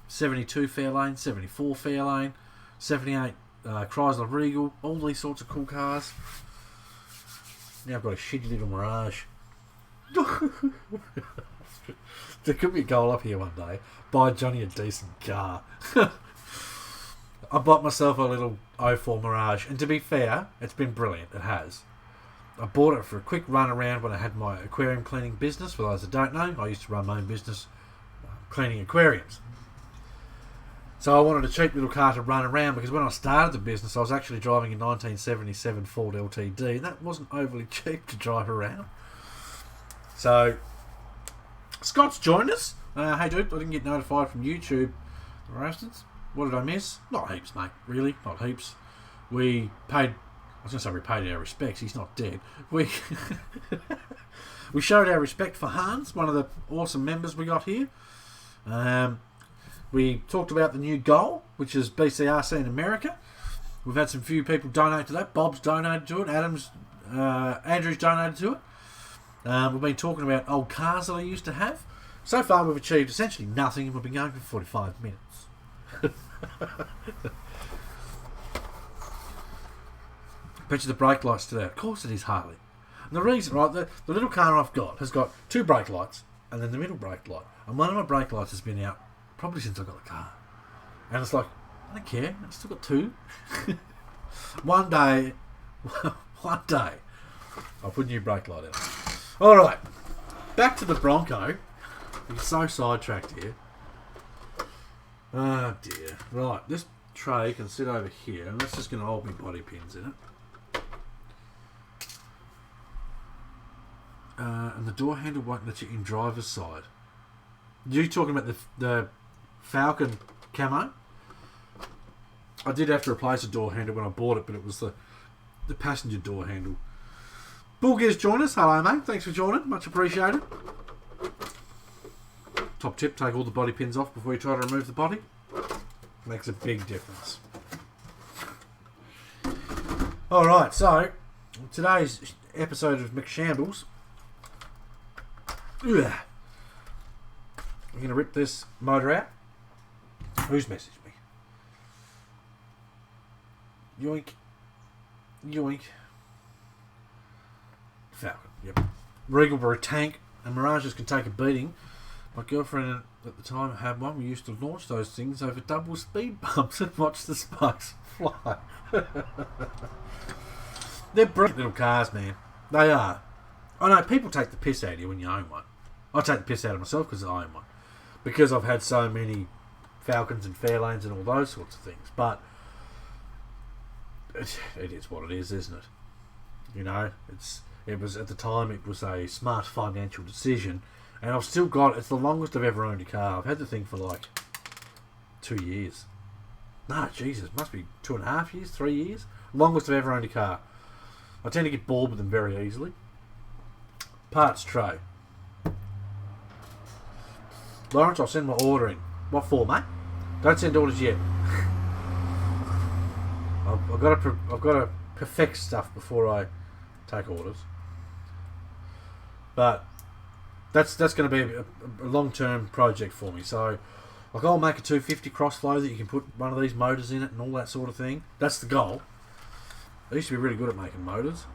72 Fairlane, 74 Fairlane, 78 Chrysler Regal, all these sorts of cool cars. Now I've got a shitty little Mirage. There could be a goal up here one day. Buy Johnny a decent car. I bought myself a little 04 Mirage, and to be fair, it's been brilliant. It has. I bought it for a quick run around when I had my aquarium cleaning business. For those that don't know, I used to run my own business cleaning aquariums. So I wanted a cheap little car to run around, because when I started the business, I was actually driving a 1977 Ford LTD, and that wasn't overly cheap to drive around. So Scott's joined us. Hey dude, I didn't get notified from YouTube. For instance, what did I miss? Not heaps, mate. Really, not heaps. We paid. I was going to say we paid our respects. He's not dead. We we showed our respect for Hans, one of the awesome members we got here. We talked about the new goal, which is BCRC in America. We've had some few people donate to that. Bob's donated to it. Andrew's donated to it. We've been talking about old cars that I used to have. So far, we've achieved essentially nothing, and we've been going for 45 minutes. Bet you the brake lights today. Of course it is, Harley. And the reason, right, the little car I've got has got 2 brake lights and then the middle brake light. And one of my brake lights has been out probably since I got the car. And it's like, I don't care. I've still got 2. one day, I'll put a new brake light in. All right, back to the Bronco. We're so sidetracked here. Oh dear. Right, this tray can sit over here, and that's just going to hold me body pins in it. And the door handle won't let you in driver's side. You talking about the Falcon camo? I did have to replace the door handle when I bought it, but it was the passenger door handle. Bull Gear's joined us. Hello, mate. Thanks for joining. Much appreciated. Top tip, take all the body pins off before you try to remove the body. Makes a big difference. Alright, so today's episode of McShambles. We're going to rip this motor out. Who's messaged me? Yoink. Yoink. Falcon, yep. Regalbury tank, and Mirages can take a beating. My girlfriend at the time had one. We used to launch those things over double speed bumps and watch the sparks fly. They're brilliant little cars, man. They are. I know people take the piss out of you when you own one. I take the piss out of myself because I own one. Because I've had so many Falcons and Fairlanes and all those sorts of things. But it is what it is, isn't it? You know, it was at the time it was a smart financial decision, and I've still got it. It's the longest I've ever owned a car. I've had the thing for like 2 years. No, Jesus, it must be 2.5 years, 3 years. Longest I've ever owned a car. I tend to get bored with them very easily. Parts tray. Lawrence, I'll send my order in. What for, mate? Don't send orders yet. I've got to perfect stuff before I take orders. But that's going to be a long-term project for me. So, like, I'll make a 250 crossflow that you can put one of these motors in it and all that sort of thing. That's the goal. I used to be really good at making motors.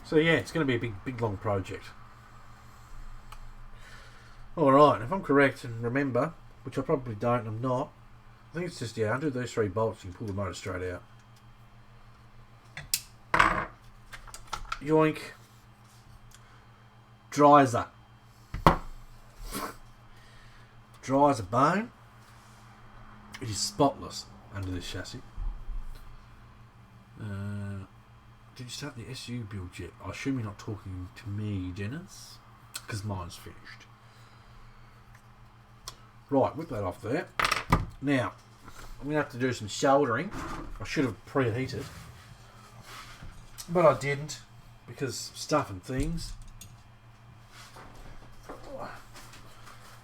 So yeah, it's going to be a big long project. Alright, if I'm correct and remember, which I probably don't and I'm not, I think it's just, yeah, undo those 3 bolts, you can pull the motor straight out. Yoink. Dry as a bone. It is spotless under this chassis. Did you start the SU build yet? I assume you're not talking to me, Dennis, because mine's finished. Right, whip that off there. Now, I'm going to have to do some soldering. I should have preheated, but I didn't because stuff and things.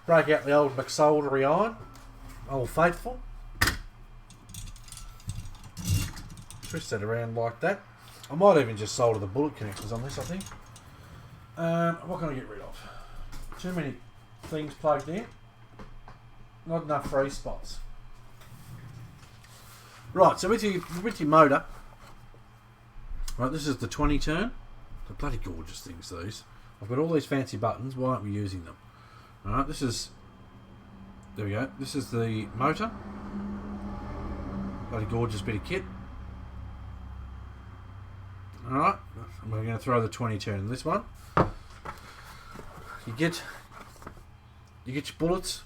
Break out the old McSoldery iron, old faithful. Twist that around like that. I might even just solder the bullet connectors on this, I think. What can I get rid of? Too many things plugged in. Not enough free spots. Right, so with your motor, right, this is the 20 turn. They're bloody gorgeous things, these. I've got all these fancy buttons. Why aren't we using them? Alright, this is... There we go. This is the motor. Bloody gorgeous bit of kit. Alright, we're going to throw the 20 turn in this one. You get your bullets,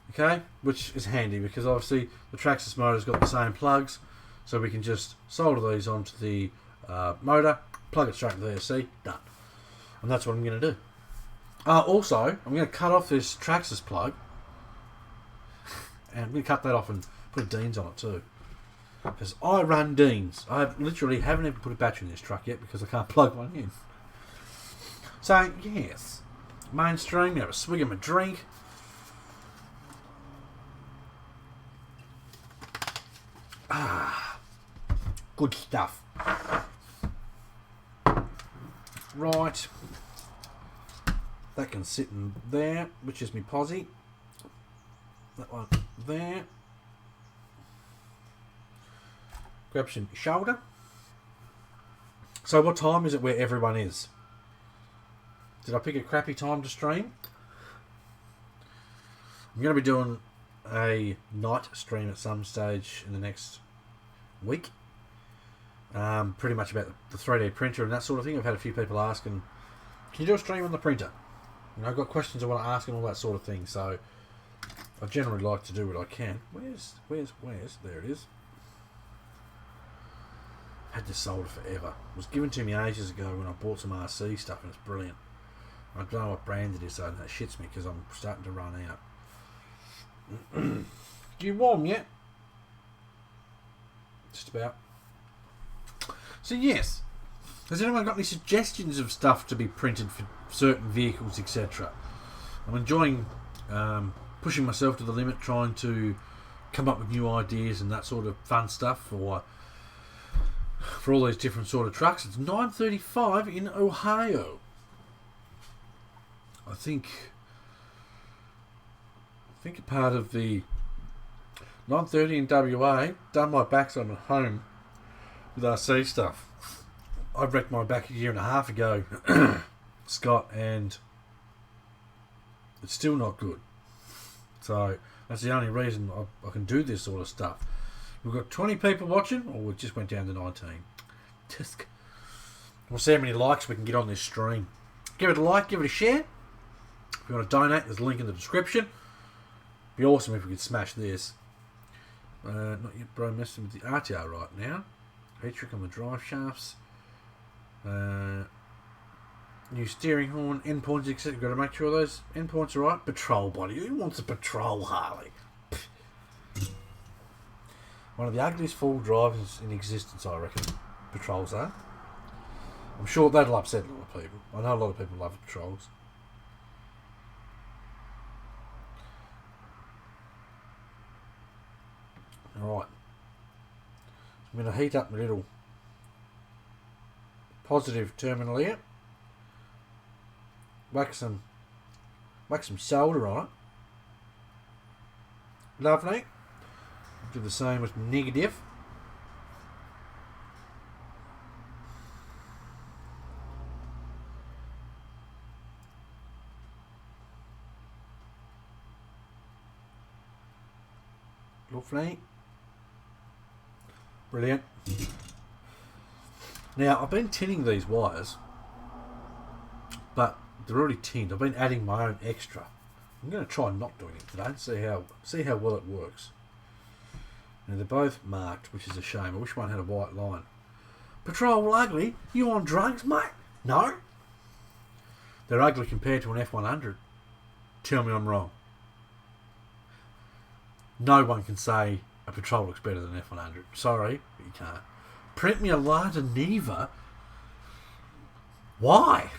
okay, which is handy because obviously the Traxxas motor's got the same plugs, so we can just solder these onto the motor, plug it straight into the ESC, done. And that's what I'm going to do. Also, I'm going to cut off this Traxxas plug. And I'm going to cut that off and put a Dean's on it too. Because I run Dean's. I literally haven't even put a battery in this truck yet because I can't plug one in. So, yes. Mainstream, you have a swig of my drink. Good stuff. Right. That can sit in there, which is my posse. That one there. Grab some shoulder. So what time is it where everyone is? Did I pick a crappy time to stream? I'm going to be doing a night stream at some stage in the next week. Pretty much about the 3D printer and that sort of thing. I've had a few people asking, can you do a stream on the printer? You know, I've got questions I want to ask and all that sort of thing. So I generally like to do what I can. Where's? There it is. Had this solder forever. It was given to me ages ago when I bought some RC stuff and it's brilliant. I don't know what brand it is, so that shits me because I'm starting to run out. You warm yet? Just about. So yes, has anyone got any suggestions of stuff to be printed for certain vehicles, etc.? I'm enjoying pushing myself to the limit, trying to come up with new ideas and that sort of fun stuff for all these different sort of trucks. It's 9:35 in Ohio. I think a part of the 9:30 in WA. Done my backside at home with RC stuff. I wrecked my back a year and a half ago, Scott, and it's still not good. So that's the only reason I can do this sort of stuff. We've got 20 people watching, or we just went down to 19. We'll see how many likes we can get on this stream. Give it a like, give it a share. If you want to donate, there's a link in the description. Be awesome if we could smash this. Not yet, bro. Messing with the RTR right now. Heat trick on the drive shafts. New steering horn, endpoints, etc. Got to make sure those endpoints are right. Patrol body. Who wants a patrol Harley? One of the ugliest full drivers in existence, I reckon. Patrols are. I'm sure that'll upset a lot of people. I know a lot of people love patrols. Alright. I'm going to heat up my little positive terminal here. Whack some solder on it. Lovely. Do the same with negative. Lovely. Brilliant. Now, I've been tinning these wires, but they're already tinned. I've been adding my own extra. I'm going to try not doing it today and see how well it works. And they're both marked, which is a shame. I wish one had a white line. Patrol ugly? You on drugs, mate? No. They're ugly compared to an F100. Tell me I'm wrong. No one can say a Patrol looks better than an F100. Sorry, but you can't. Print me a larger Neva? Why?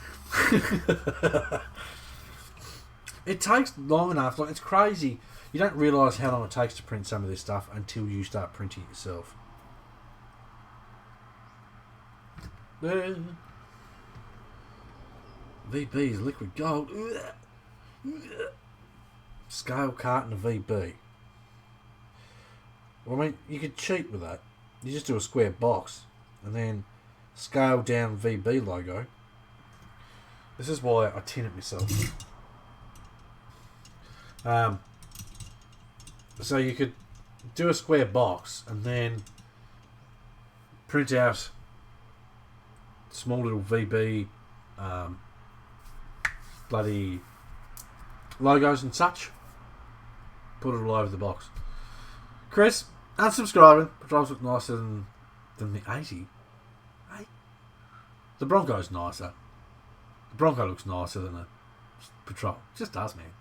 It takes long enough. Like, it's crazy. You don't realise how long it takes to print some of this stuff until you start printing it yourself. VB is liquid gold. Scale carton of VB. Well, I mean, you could cheat with that. You just do a square box and then scale down VB logo. This is why I tin it myself. So you could do a square box and then print out small little VB bloody logos and such. Put it all over the box. Chris, unsubscribing. Patrols look nicer than the 80. Hey? The Bronco's nicer. The Bronco looks nicer than a Patrol. It just does, man.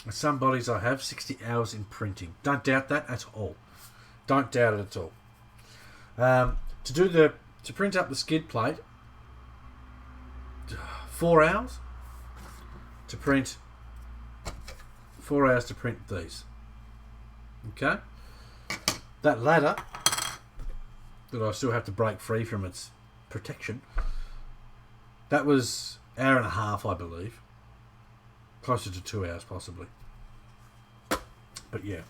Some bodies I have 60 hours in printing. Don't doubt that at all. Don't doubt it at all. To print up the skid plate, 4 hours. To print 4 hours to print these. Okay. That ladder that I still have to break free from its protection. That was an hour and a half, I believe. Closer to 2 hours, possibly. But yeah.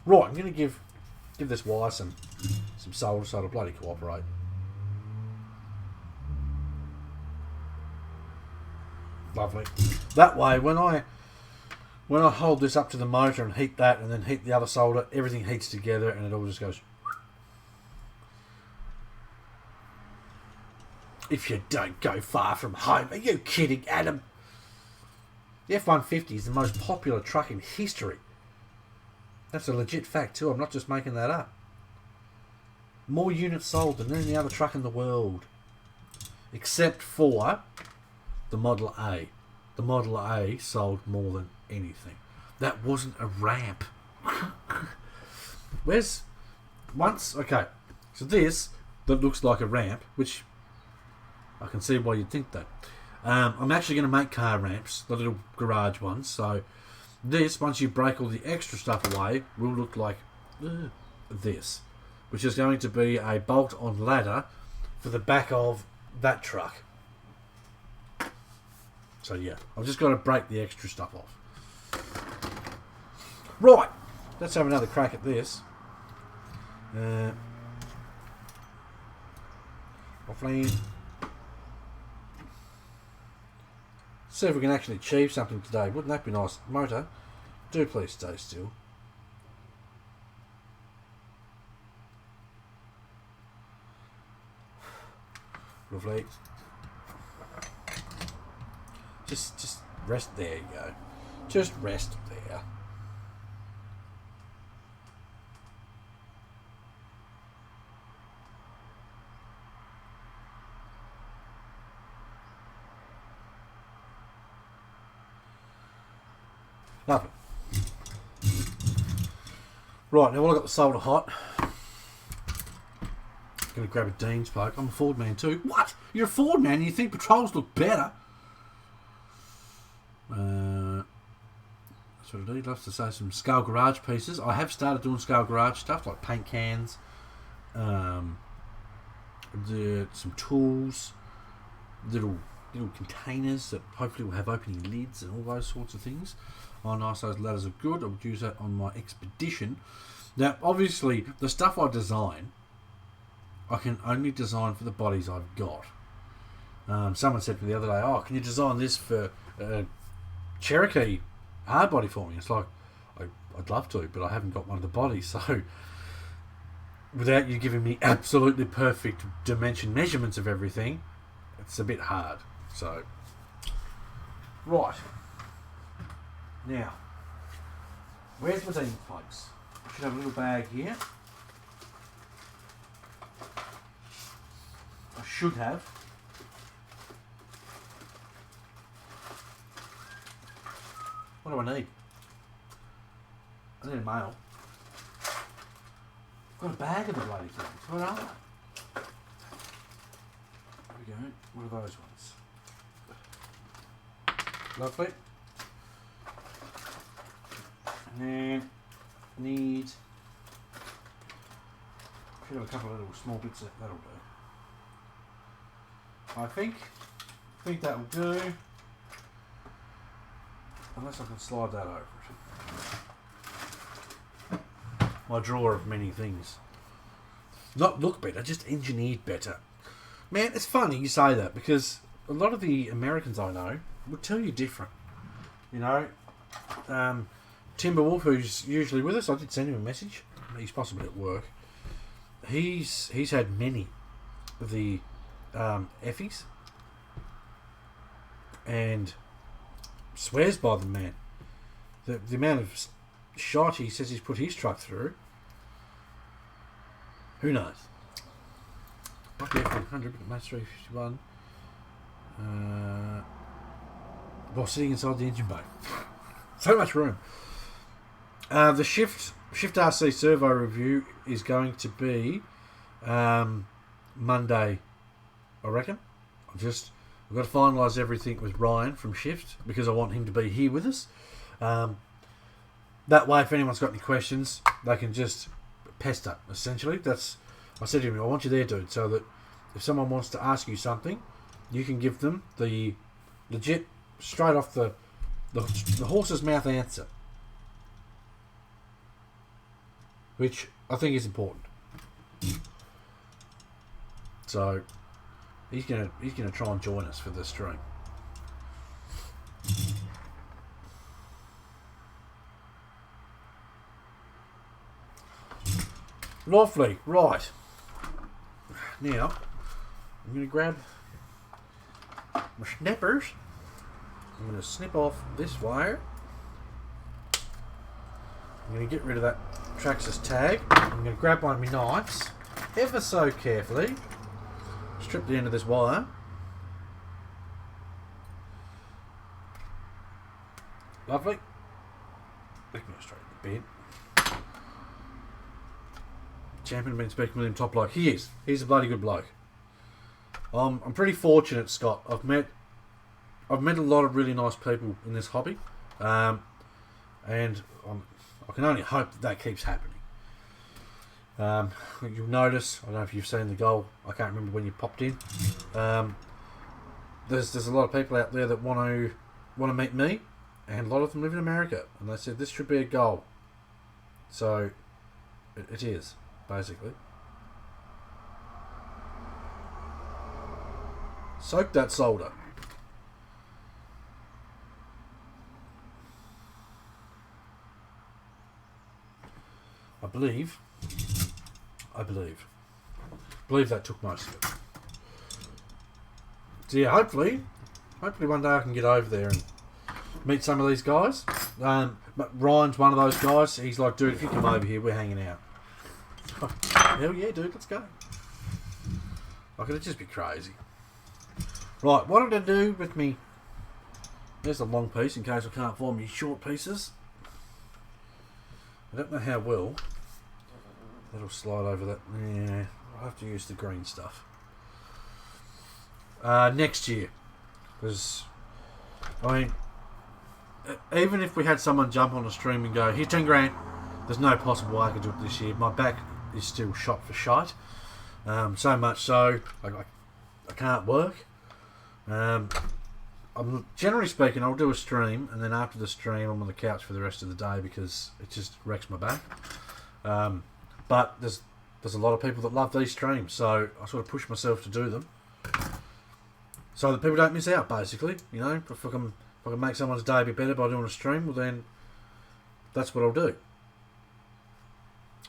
Right, I'm going to give this wire some solder so it'll bloody cooperate. Lovely. That way, when I hold this up to the motor and heat that, and then heat the other solder, everything heats together, and it all just goes. If you don't go far from home, are you kidding, Adam? The F-150 is the most popular truck in history. That's a legit fact too. I'm not just making that up. More units sold than any other truck in the world, except for the Model A. The Model A sold more than anything. That wasn't a ramp. Okay, so this that looks like a ramp, which I can see why you'd think that. I'm actually going to make car ramps, the little garage ones. So this, once you break all the extra stuff away, will look like this, which is going to be a bolt-on ladder for the back of that truck. So yeah, I've just got to break the extra stuff off. Right, let's have another crack at this. Hopefully, see if we can actually achieve something today. Wouldn't that be nice? Motor, do please stay still. Lovely. Just rest. There you go. Just rest there. Lovely. Right, now while I've got the solder hot, I'm going to grab a Dean's poke. I'm a Ford man too. What? You're a Ford man and you think Patrols look better? That's what I do. I'd love to say some Scale Garage pieces. I have started doing Scale Garage stuff like paint cans, some tools, little containers that hopefully will have opening lids and all those sorts of things. Oh, nice, those ladders are good. I would use that on my expedition. Now, obviously, the stuff I design, I can only design for the bodies I've got. Someone said to me the other day, "Oh, can you design this for Cherokee hard body for me?" It's like, I'd love to, but I haven't got one of the bodies. So, without you giving me absolutely perfect dimension measurements of everything, it's a bit hard. So, right. Now, where's my Dean's pipes? I should have a little bag here. I should have. What do I need? I need a mail. I've got a bag of the bloody things. What are they? There we go. What are those ones? Lovely. And then need, should have a couple of little small bits that'll do. I think that'll do. Unless I can slide that over it. My drawer of many things. Not look better, just engineered better. Man, it's funny you say that because a lot of the Americans I know would tell you different. You know, Timberwolf, who's usually with us, I did send him a message. He's possibly at work. He's had many of the Effies and swears by them, man. The amount of shot he says he's put his truck through. Who knows? Not the F100, but Match 351. While sitting inside the engine bay. So much room. The Shift RC servo review is going to be Monday, I reckon. I've got to finalise everything with Ryan from Shift because I want him to be here with us. That way, if anyone's got any questions, they can just pester, essentially. I said to him, I want you there, dude, so that if someone wants to ask you something, you can give them the legit, straight off the horse's mouth answer. Which I think is important. So he's gonna try and join us for this stream. Lovely, right. Now I'm gonna grab my snippers. I'm gonna snip off this wire. I'm going to get rid of that Traxxas tag. I'm going to grab one of my knives, ever so carefully, strip the end of this wire. Lovely. Let me go straight to the bed. Champion been speaking with him top bloke. He is. He's a bloody good bloke. I'm pretty fortunate, Scott. I've met a lot of really nice people in this hobby, and I can only hope that keeps happening. You'll notice, I don't know if you've seen the goal, I can't remember when you popped in. There's a lot of people out there that want to meet me, and a lot of them live in America, and they said this should be a goal. So it is, basically. Soak that solder. I believe that took most of it. So yeah, hopefully one day I can get over there and meet some of these guys. But Ryan's one of those guys. He's like, dude, if you come over here, we're hanging out. Hell yeah, dude, let's go. Like, it'd just be crazy. Right, what did I do with me? There's a long piece in case I can't find me short pieces. I don't know how well that'll slide over that. Yeah, I'll have to use the green stuff. Next year. Because, I mean, even if we had someone jump on a stream and go, here, 10 grand, there's no possible way I could do it this year. My back is still shot for shite. So much so, I can't work. I'm generally speaking, I'll do a stream, and then after the stream, I'm on the couch for the rest of the day because it just wrecks my back. But there's a lot of people that love these streams, so I sort of push myself to do them, so that people don't miss out. Basically, you know, if I can make someone's day be better by doing a stream, well then, that's what I'll do.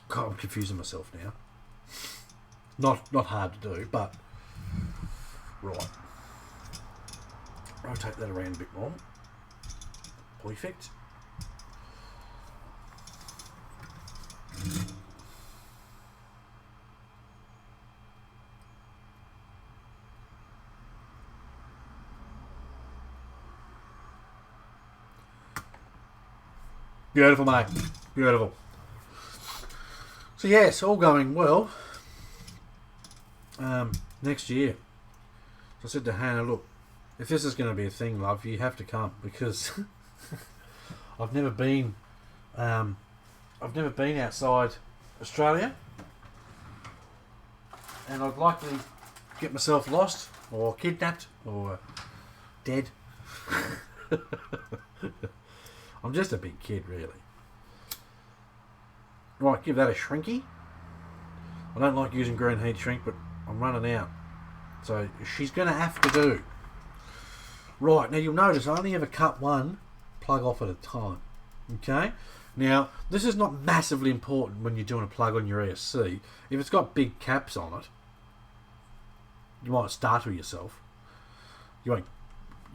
God, I'm confusing myself now. Not hard to do, but right. Rotate that around a bit more. Perfect. Beautiful, mate. Beautiful. So yes, all going well. Next year. So I said to Hannah, look, if this is going to be a thing, love, you have to come, because I've never been outside Australia, and I'd likely get myself lost or kidnapped or dead. I'm just a big kid, really. Right, give that a shrinky. I don't like using green heat shrink, but I'm running out, so she's going to have to do. Right, now you'll notice I only ever cut one plug off at a time. Okay? Now, this is not massively important when you're doing a plug on your ESC. If it's got big caps on it, you might startle yourself. You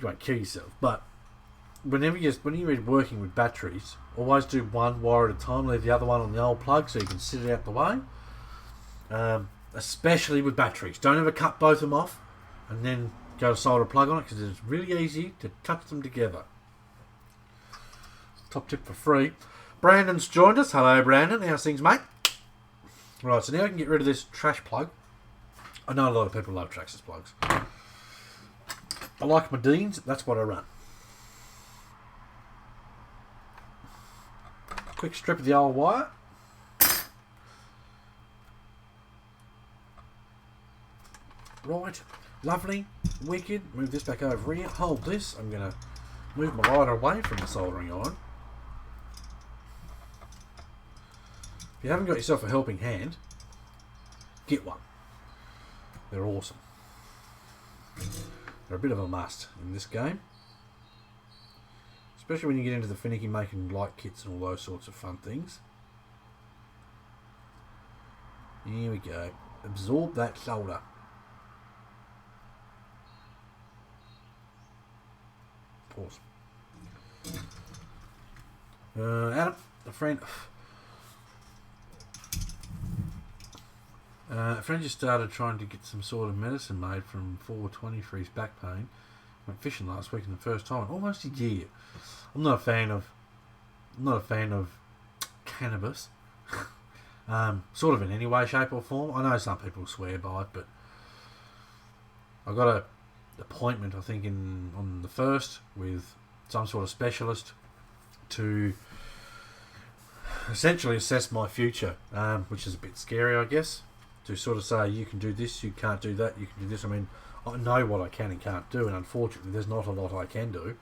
won't kill yourself. But when you're working with batteries, always do one wire at a time, leave the other one on the old plug so you can sit it out the way. especially with batteries. Don't ever cut both of them off and then go to solder a plug on it, because it's really easy to touch them together. Top tip for free. Brandon's joined us. Hello, Brandon. How's things, mate? Right, so now I can get rid of this trash plug. I know a lot of people love Traxxas plugs. I like my Deans. That's what I run. Quick strip of the old wire. Right, lovely, wicked. Move this back over here. Hold this. I'm going to move my lighter away from the soldering iron. If you haven't got yourself a helping hand, get one. They're awesome. They're a bit of a must in this game. Especially when you get into the finicky making light kits and all those sorts of fun things. Here we go. Absorb that solder. Awesome. Adam, a friend... a friend just started trying to get some sort of medicine made from 420 for his back pain. Went fishing last week in the first time in almost a year. I'm not a fan of cannabis. Sort of in any way, shape or form. I know some people swear by it, but I got a appointment, I think, on the 1st with some sort of specialist to essentially assess my future, which is a bit scary, I guess. To sort of say, you can do this, you can't do that, you can do this. I mean, I know what I can and can't do, and unfortunately there's not a lot I can do.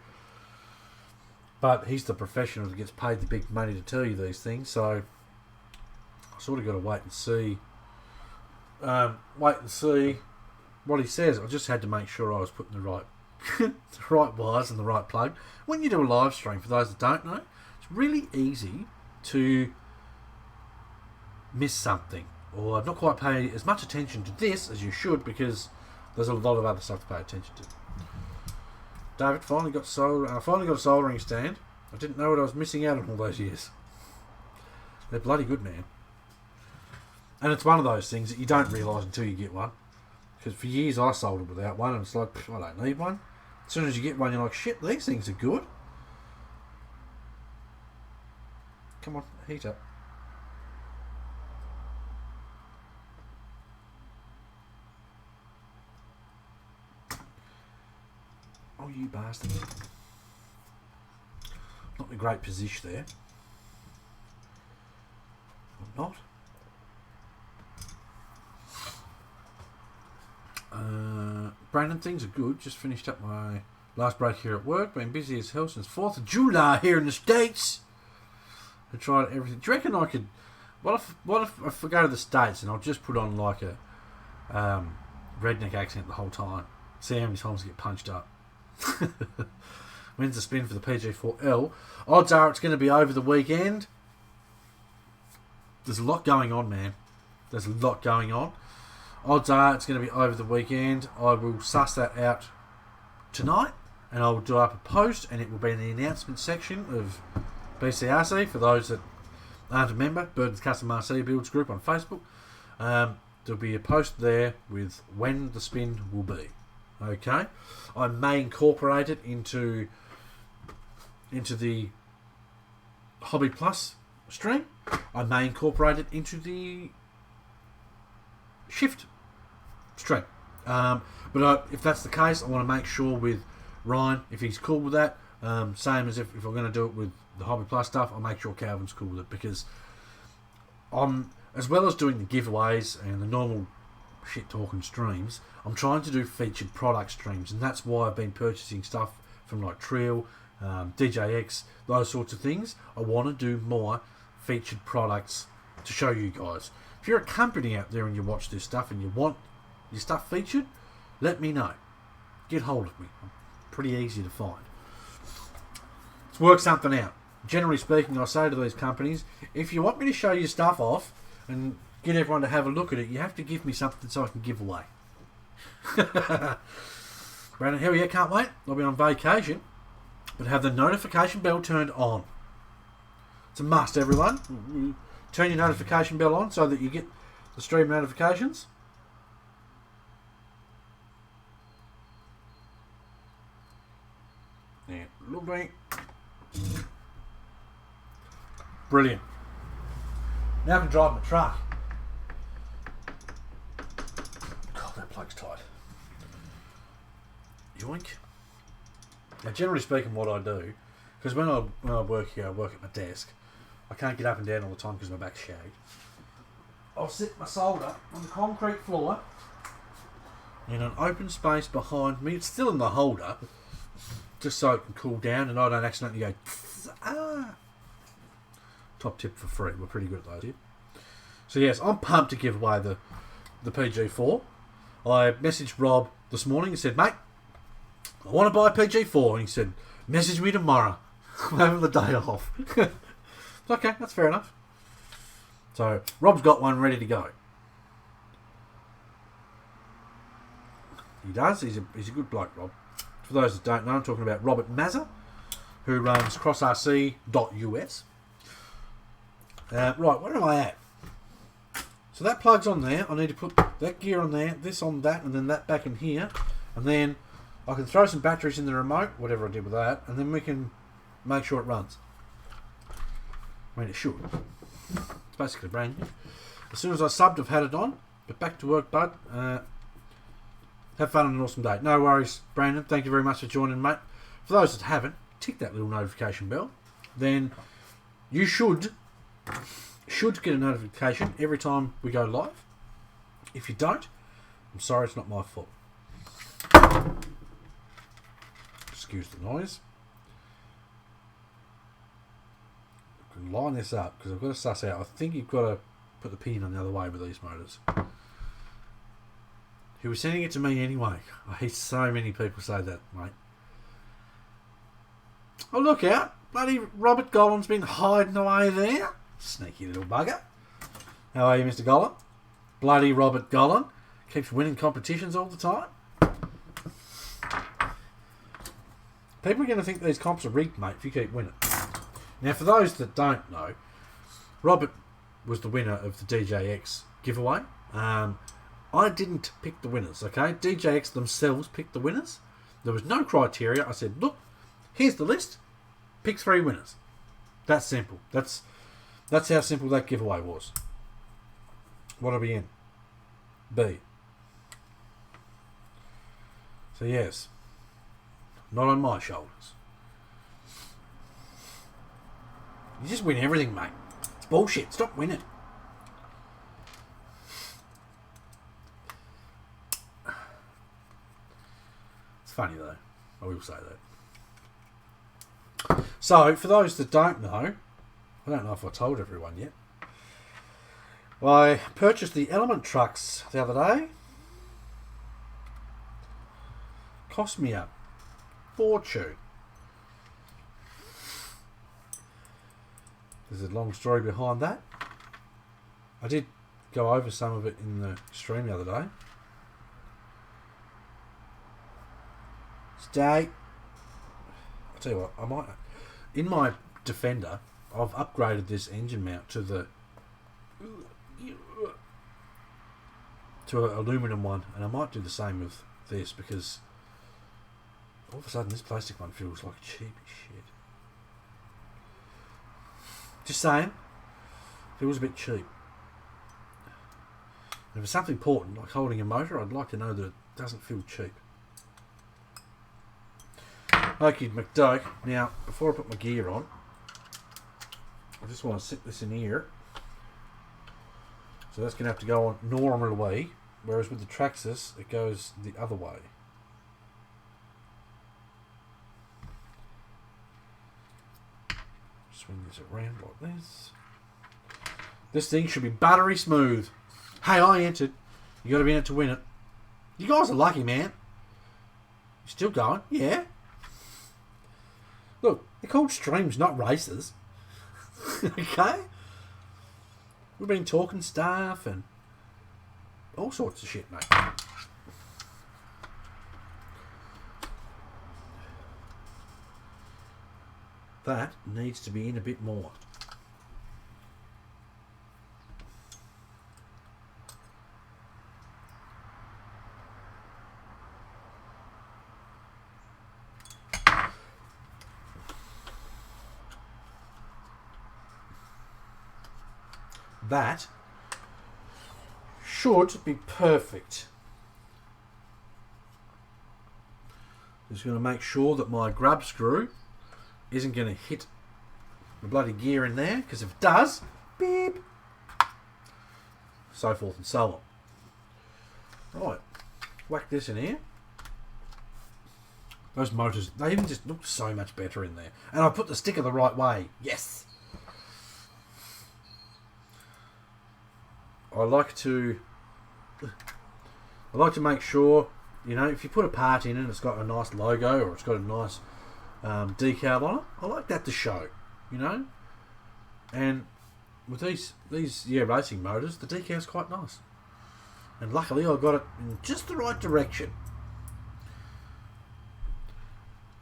But he's the professional that gets paid the big money to tell you these things, so I sort of got to wait and see what he says. I just had to make sure I was putting the right the right wires in the right plug. When you do a live stream, for those that don't know, it's really easy to miss something, or not quite pay as much attention to this as you should, because there's a lot of other stuff to pay attention to. David finally got I finally got a soldering stand. I didn't know what I was missing out on all those years. They're bloody good, man. And it's one of those things that you don't realise until you get one. Because for years I soldered without one, and it's like, I don't need one. As soon as you get one, you're like, shit, these things are good. Come on, heat up. Oh, you bastard. Not in a great position there. I'm not. Brandon, things are good. Just finished up my last break here at work. Been busy as hell since 4th of July here in the States. I tried everything. Do you reckon I could... What if I go to the States and I'll just put on like a redneck accent the whole time? See how many times I get punched up. When's the spin for the PG4L? Odds are it's going to be over the weekend. There's a lot going on, man. There's a lot going on. Odds are it's going to be over the weekend. I will suss that out tonight, and I will do up a post, and it will be in the announcement section of BCRC for those that aren't a member, Burton's Custom RC Builds group on Facebook. There'll be a post there with when the spin will be. Okay, I may incorporate it into the Hobby Plus stream. I may incorporate it into Shift stream. But if that's the case, I want to make sure with Ryan, if he's cool with that, same as if we're going to do it with the Hobby Plus stuff, I'll make sure Calvin's cool with it, because I'm, as well as doing the giveaways and the normal shit talking streams, I'm trying to do featured product streams, and that's why I've been purchasing stuff from like Trill, DJX, those sorts of things. I want to do more featured products to show you guys. If you're a company out there and you watch this stuff and you want your stuff featured, let me know. Get hold of me. I'm pretty easy to find. Let's work something out. Generally speaking, I say to these companies, if you want me to show your stuff off and get everyone to have a look at it, you have to give me something so I can give away. Brandon, hell yeah, can't wait. I'll be on vacation, but have the notification bell turned on. It's a must, everyone. Turn your notification bell on so that you get the stream notifications. Lovely. Brilliant. Now I can drive my truck. God, that plug's tight. Yoink. Now, generally speaking, what I do, because when I work here, I work at my desk. I can't get up and down all the time because my back's shagged. I'll sit my solder on the concrete floor in an open space behind me. It's still in the holder, just so it can cool down and I don't accidentally go. Top tip for free. We're pretty good at those. So yes, I'm pumped to give away the PG4. I messaged Rob this morning and said, mate, I want to buy a PG4. And he said, message me tomorrow. I'm having the day off. Okay, that's fair enough. So Rob's got one ready to go. He does. He's a good bloke, Rob. For those that don't know, I'm talking about Robert Mazza, who runs crossrc.us. Right, where am I at? So that plug's on there. I need to put that gear on there, this on that, and then that back in here. And then I can throw some batteries in the remote, whatever I did with that, and then we can make sure it runs. I mean, it should. It's basically brand new. As soon as I subbed, I've had it on. But back to work, bud. Have fun on an awesome day. No worries, Brandon. Thank you very much for joining, mate. For those that haven't, tick that little notification bell. Then you should get a notification every time we go live. If you don't, I'm sorry, it's not my fault. Excuse the noise. I can line this up because I've got to suss out. I think you've got to put the pin on the other way with these motors. He was sending it to me anyway. I hear so many people say that, mate. Oh, look out. Bloody Robert Gollan's been hiding away there. Sneaky little bugger. How are you, Mr. Gollan? Bloody Robert Gollan. Keeps winning competitions all the time. People are going to think these comps are rigged, mate, if you keep winning. Now, for those that don't know, Robert was the winner of the DJX giveaway. I didn't pick the winners, okay? DJX themselves picked the winners. There was no criteria. I said, look, here's the list. Pick 3 winners. That's simple. That's how simple that giveaway was. What are we in? B. So yes, not on my shoulders. You just win everything, mate. It's bullshit. Stop winning. It's funny though. I will say that. So, for those that don't know, I don't know if I told everyone yet. I purchased the Element trucks the other day. Cost me a fortune. There's a long story behind that. I did go over some of it in the stream the other day. Today, I'll tell you what, I might, in my Defender, I've upgraded this engine mount to the an aluminum one, and I might do the same with this because all of a sudden this plastic one feels like cheap as shit. Just saying, feels a bit cheap. And if it's something important like holding a motor, I'd like to know that it doesn't feel cheap. Okay, McDoke. Now, before I put my gear on, I just want to sit this in here. So that's going to have to go on normal way, whereas with the Traxxas, it goes the other way. Swing this around like this. This thing should be buttery smooth. Hey, I entered. You got to be in it to win it. You guys are lucky, man. You still going? Yeah. Look, they're called streams, not races. Okay? We've been talking stuff and all sorts of shit, mate. That needs to be in a bit more. that should be perfect. Just going to make sure that my grub screw isn't going to hit the bloody gear in there, because if it does, beep, so forth and so on. Right, whack this in here. Those motors, they even just look so much better in there. And I put the sticker the right way. Yes. I like to make sure, you know, if you put a part in and it's got a nice logo or it's got a nice decal on it, I like that to show, you know. And with these racing motors, the decal's quite nice. And luckily I got it in just the right direction.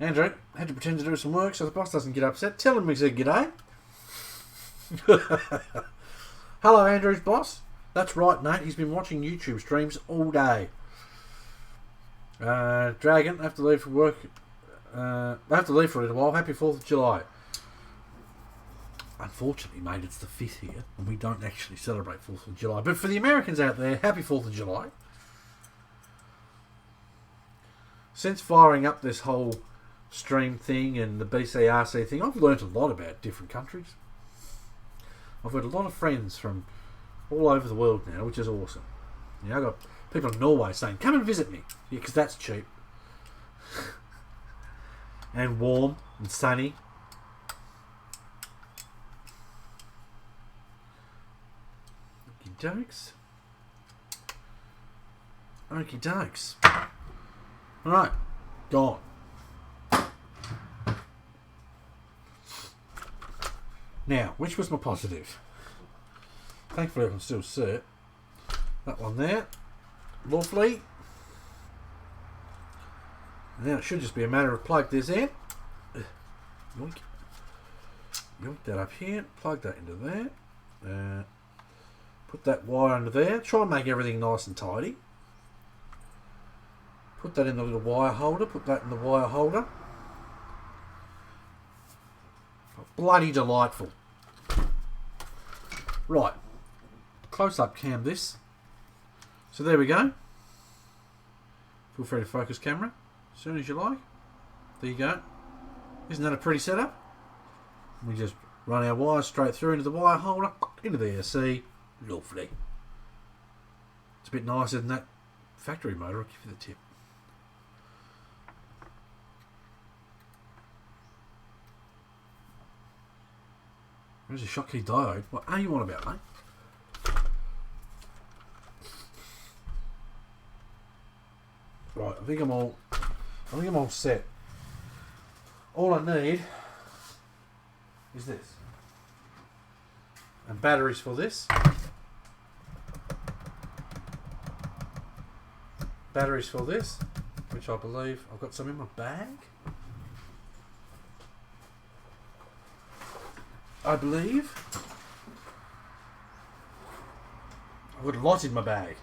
Andrew had to pretend to do some work so the boss doesn't get upset. Tell him we said g'day. Hello, Andrew's boss. That's right, Nate. He's been watching YouTube streams all day. Dragon, I have to leave for work. I have to leave for a little while. Happy 4th of July. Unfortunately, mate, it's the 5th here, and we don't actually celebrate 4th of July. But for the Americans out there, happy 4th of July. Since firing up this whole stream thing and the BCRC thing, I've learnt a lot about different countries. I've got a lot of friends from all over the world now, which is awesome. You know, I've got people in Norway saying, come and visit me. Yeah, because that's cheap. And warm and sunny. Okie dokes. Okie dokes. Alright, gone. Now, which was my positive? Thankfully I can still see it. That one there. Lovely. And now it should just be a matter of plug this in. Yoink. Yoink that up here. Plug that into there. Put that wire under there. Try and make everything nice and tidy. Put that in the little wire holder. Put that in the wire holder. Bloody delightful. Right. Close up cam this. So there we go. Feel free to focus camera as soon as you like. There you go. Isn't that a pretty setup? We just run our wires straight through into the wire holder, into the ESC. Lovely. It's a bit nicer than that factory motor, I'll give you the tip. There's a Schottky diode. What are you on about, mate? Right, I think I'm all set. All I need is this. And batteries for this. Batteries for this, which I believe I've got some in my bag. I believe I've got a lot in my bag.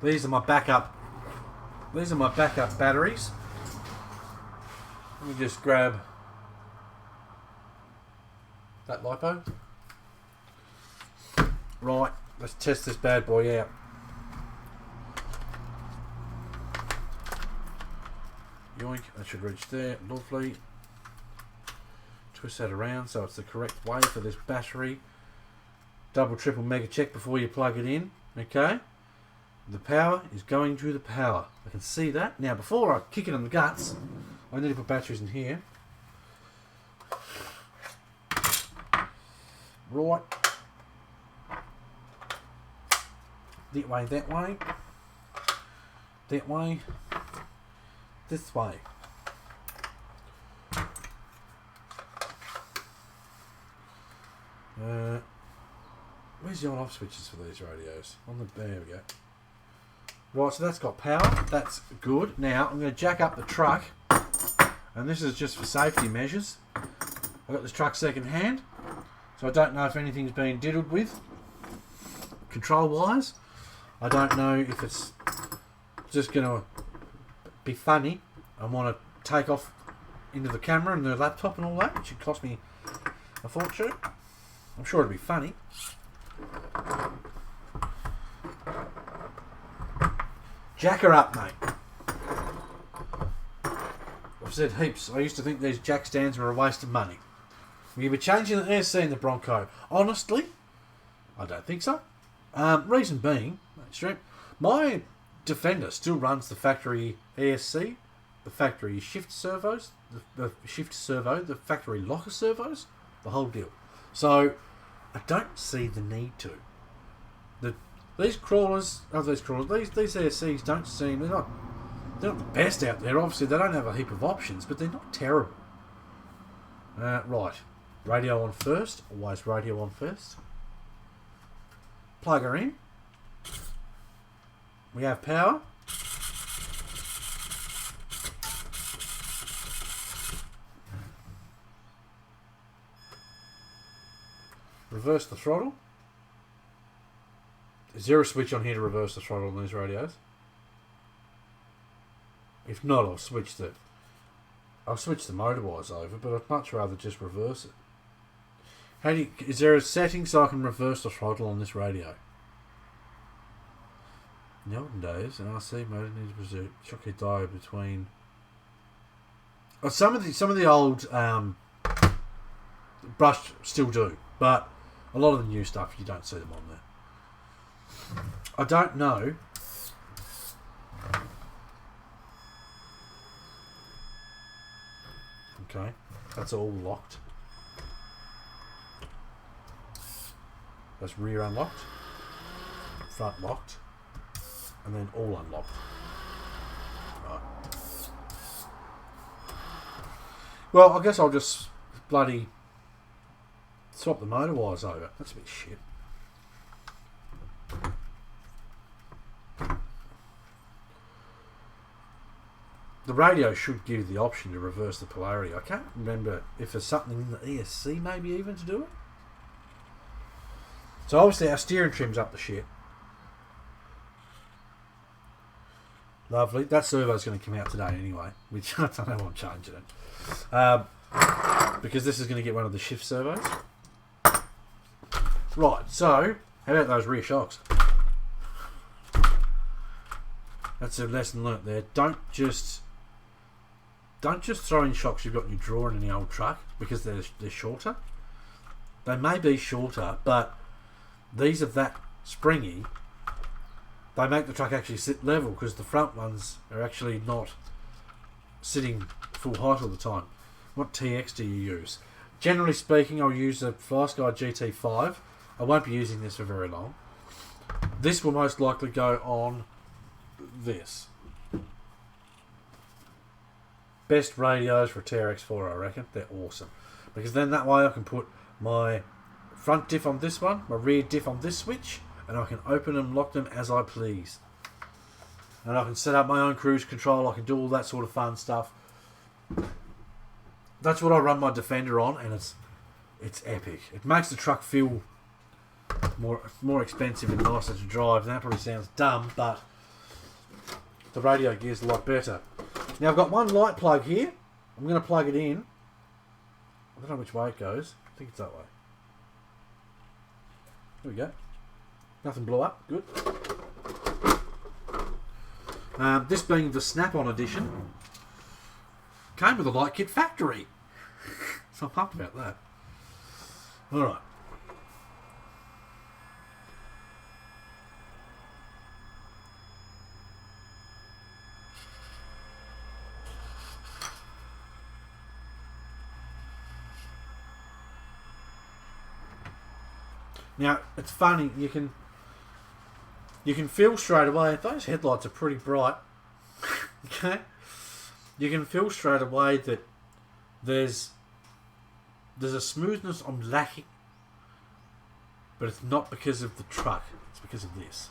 These are my backup batteries. Let me just grab that lipo. Right, let's test this bad boy out. Yoink, that should reach there. Lovely. Twist that around so it's the correct way for this battery. Double, triple, mega check before you plug it in. Okay. The power is going to the power. I can see that. Now, before I kick it in the guts, I need to put batteries in here. Right. That way, that way. That way. This way. Where's the on-off switches for these radios? There we go. Right, so that's got power. That's good. Now, I'm going to jack up the truck. And this is just for safety measures. I got this truck second hand. So I don't know if anything's been diddled with. Control-wise. I don't know if it's just going to be funny. I want to take off into the camera and the laptop and all that. It should cost me a fortune. I'm sure it'd be funny. Jack her up, mate. I've said heaps. I used to think these jack stands were a waste of money. We were changing the ESC and the Bronco. Honestly, I don't think so. Reason being, my Defender still runs the factory ESC, the factory shift servos, the shift servo, the factory locker servos, the whole deal. So I don't see the need to. These ESCs don't seem, they're not the best out there. Obviously, they don't have a heap of options, but they're not terrible. Right, radio on first. Always radio on first. Plug her in. We have power. Reverse the throttle. Is there a switch on here to reverse the throttle on these radios? If not, I'll switch the motor wires over, but I'd much rather just reverse it. Is there a setting so I can reverse the throttle on this radio? In the olden days, an RC motor needs a shocky diode between. Oh, some of the old brushed still do, but a lot of the new stuff you don't see them on there. I don't know. Okay, that's all locked. That's rear unlocked, front locked, and then all unlocked. Right. Well, I guess I'll just bloody swap the motor wires over. That's a bit shit. The radio should give you the option to reverse the polarity. I can't remember if there's something in the ESC maybe even to do it. So obviously our steering trim's up the shit. Lovely. That servo's going to come out today anyway, which I don't know why I'm changing it. Because this is going to get one of the shift servos. Right, so how about those rear shocks? That's a lesson learnt there. Don't just throw in shocks you've got in your drawer in any old truck because they're shorter. They may be shorter, but these are that springy. They make the truck actually sit level because the front ones are actually not sitting full height all the time. What TX do you use? Generally speaking, I'll use a FlySky GT5. I won't be using this for very long. This will most likely go on this. Best radios for TRX4, I reckon. They're awesome. Because then that way I can put my front diff on this one, my rear diff on this switch, and I can open them, lock them as I please. And I can set up my own cruise control. I can do all that sort of fun stuff. That's what I run my Defender on, and it's epic. It makes the truck feel more expensive and nicer to drive. And that probably sounds dumb, but the radio gear's a lot better. Now I've got one light plug here. I'm going to plug it in. I don't know which way it goes. I think it's that way. There we go. Nothing blew up. Good. This being the Snap-on edition, came with a light kit factory. So I'm pumped about that. Alright. Now, it's funny, you can feel straight away, those headlights are pretty bright, okay? You can feel straight away that there's a smoothness I'm lacking, but it's not because of the truck, it's because of this.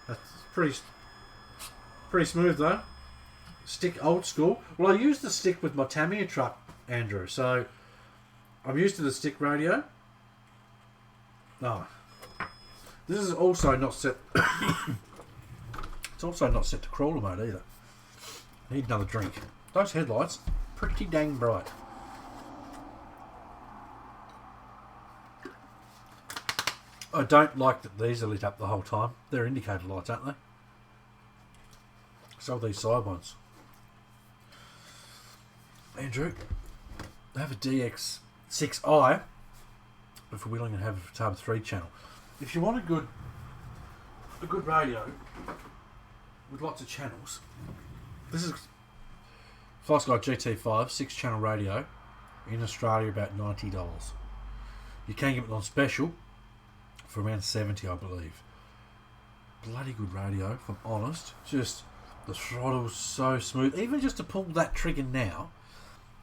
That's pretty smooth though. Stick old school. Well, I used the stick with my Tamiya truck, Andrew, so I'm used to the stick radio. Oh. This is also not set It's also not set to crawler mode either. Need another drink. Those headlights, pretty dang bright. I don't like that these are lit up the whole time. They're indicator lights, aren't they? So are these side ones. Andrew, they have a DX6i, if we're willing to have a Tab 3 channel. If you want a good radio with lots of channels, this is FlySky GT5 6-channel radio in Australia, about $90. You can get it on special for around 70, I believe. Bloody good radio, if I'm honest. Just the throttle's so smooth. Even just to pull that trigger now,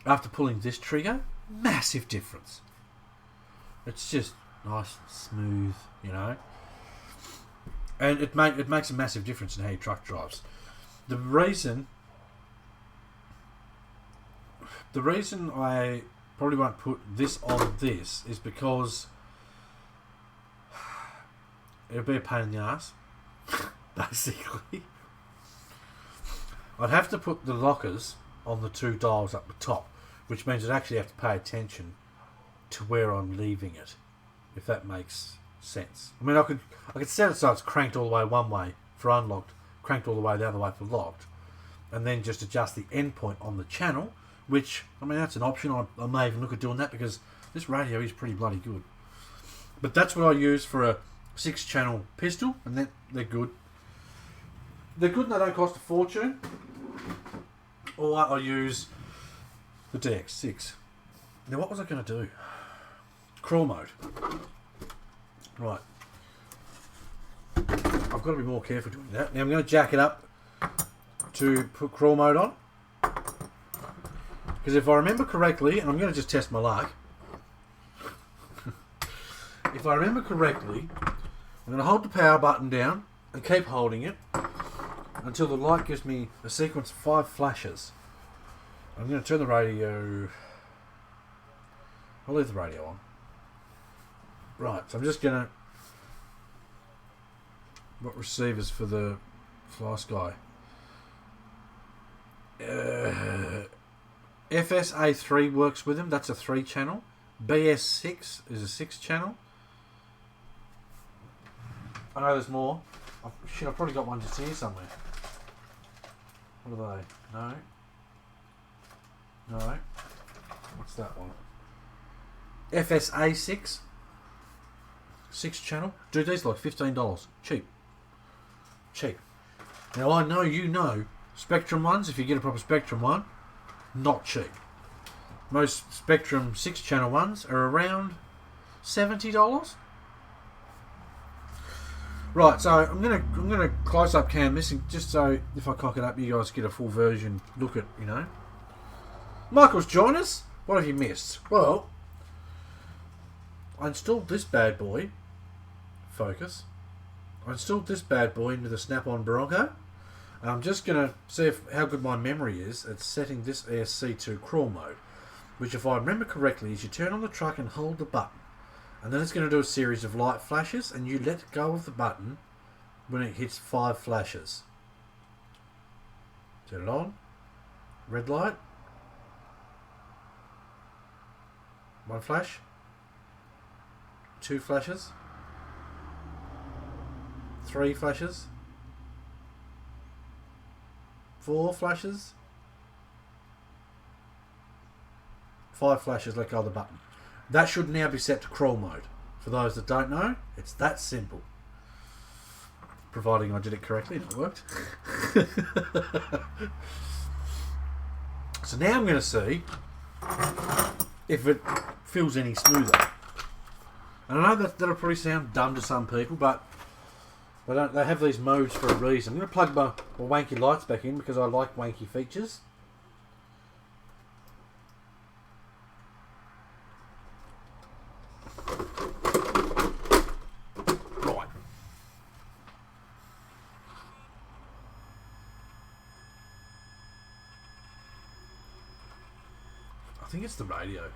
after pulling this trigger, massive difference. It's just nice, smooth, you know. And it makes a massive difference in how your truck drives. The reason I probably won't put this on this is because it'll be a pain in the ass, basically. I'd have to put the lockers on the two dials up the top, which means I'd actually have to pay attention to where I'm leaving it, if that makes sense. I mean, I could set it so it's cranked all the way one way for unlocked, cranked all the way the other way for locked, and then just adjust the end point on the channel, which, I mean, that's an option. I may even look at doing that because this radio is pretty bloody good. But that's what I use for a 6-channel pistol, and they're good. They're good and they don't cost a fortune. Or I use the DX6. Now, what was I going to do? Crawl mode. Right. I've got to be more careful doing that. Now, I'm going to jack it up to put crawl mode on. Because if I remember correctly, and I'm going to just test my luck. If I remember correctly, I'm going to hold the power button down and keep holding it until the light gives me a sequence of 5 flashes. I'm going to turn the radio... I'll leave the radio on. Right, so I'm just going to... What receivers for the FlySky? FSA3 works with them. That's a 3-channel. BS6 is a 6-channel. I know there's more. Shit, I've probably got one just here somewhere. What are they? No. No. What's that one? FSA6. 6-channel. Dude, these are like $15. Cheap. Cheap. Now, I know you know Spectrum ones, if you get a proper Spectrum one, not cheap. Most Spectrum 6-channel ones are around $70. Right, so I'm gonna close up cam this, just so if I cock it up, you guys get a full version look at, you know. Michael's joined us. What have you missed? Well, I installed this bad boy. Focus. I installed this bad boy into the Snap-on Bronco. And I'm just gonna see how good my memory is at setting this ESC to crawl mode, which, if I remember correctly, is you turn on the truck and hold the button. And then it's going to do a series of light flashes, and you let go of the button when it hits 5 flashes. Turn it on. Red light. 1 flash. 2 flashes. 3 flashes. 4 flashes. 5 flashes, let go of the button. That should now be set to crawl mode. For those that don't know, it's that simple. Providing I did it correctly and it worked. So now I'm going to see if it feels any smoother. And I know that'll probably sound dumb to some people, but they have these modes for a reason. I'm going to plug my wanky lights back in because I like wanky features. I think it's the radio.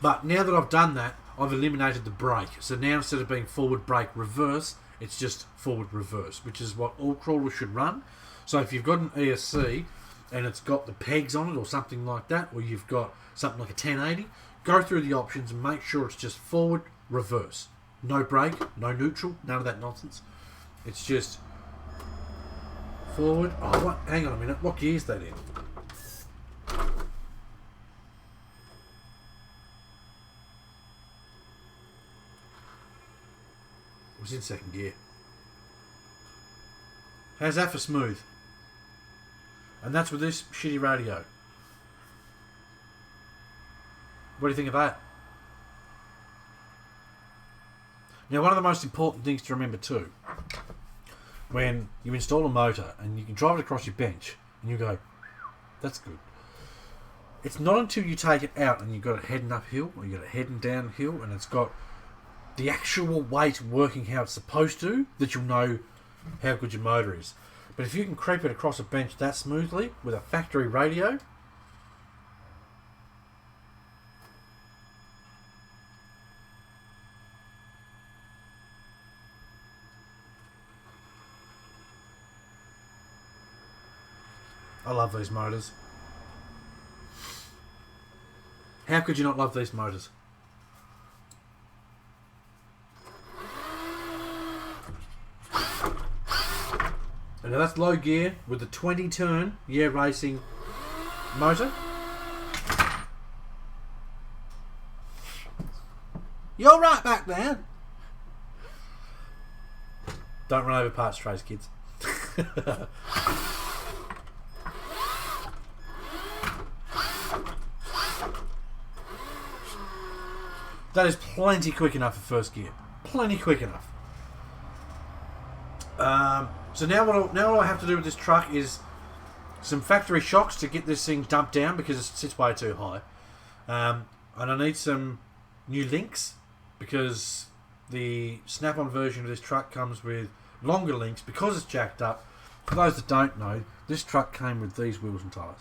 But now that I've done that, I've eliminated the brake. So now instead of being forward brake, reverse, It's just forward reverse, which is what all crawlers should run. So if you've got an ESC and it's got the pegs on it or something like that, or you've got something like a 1080, go through the options and make sure it's just forward reverse. No brake, no neutral, none of that nonsense. It's just forward. Oh, what? Hang on a minute. What gear is that in? It was in second gear. How's that for smooth? And that's with this shitty radio. What do you think of that? Now, one of the most important things to remember too, when you install a motor and you can drive it across your bench and you go, that's good. It's not until you take it out and you've got it heading uphill or you've got it heading downhill and it's got the actual weight working how it's supposed to that you'll know how good your motor is. But if you can creep it across a bench that smoothly with a factory radio, I love these motors. How could you not love these motors? And now that's low gear with the 20 turn racing motor. You're right back there. Don't run over parts trays, kids. That is plenty quick enough for first gear. Plenty quick enough. So now what I have to do with this truck is some factory shocks to get this thing dumped down because it sits way too high. And I need some new links because the snap-on version of this truck comes with longer links because it's jacked up. For those that don't know, this truck came with these wheels and tyres.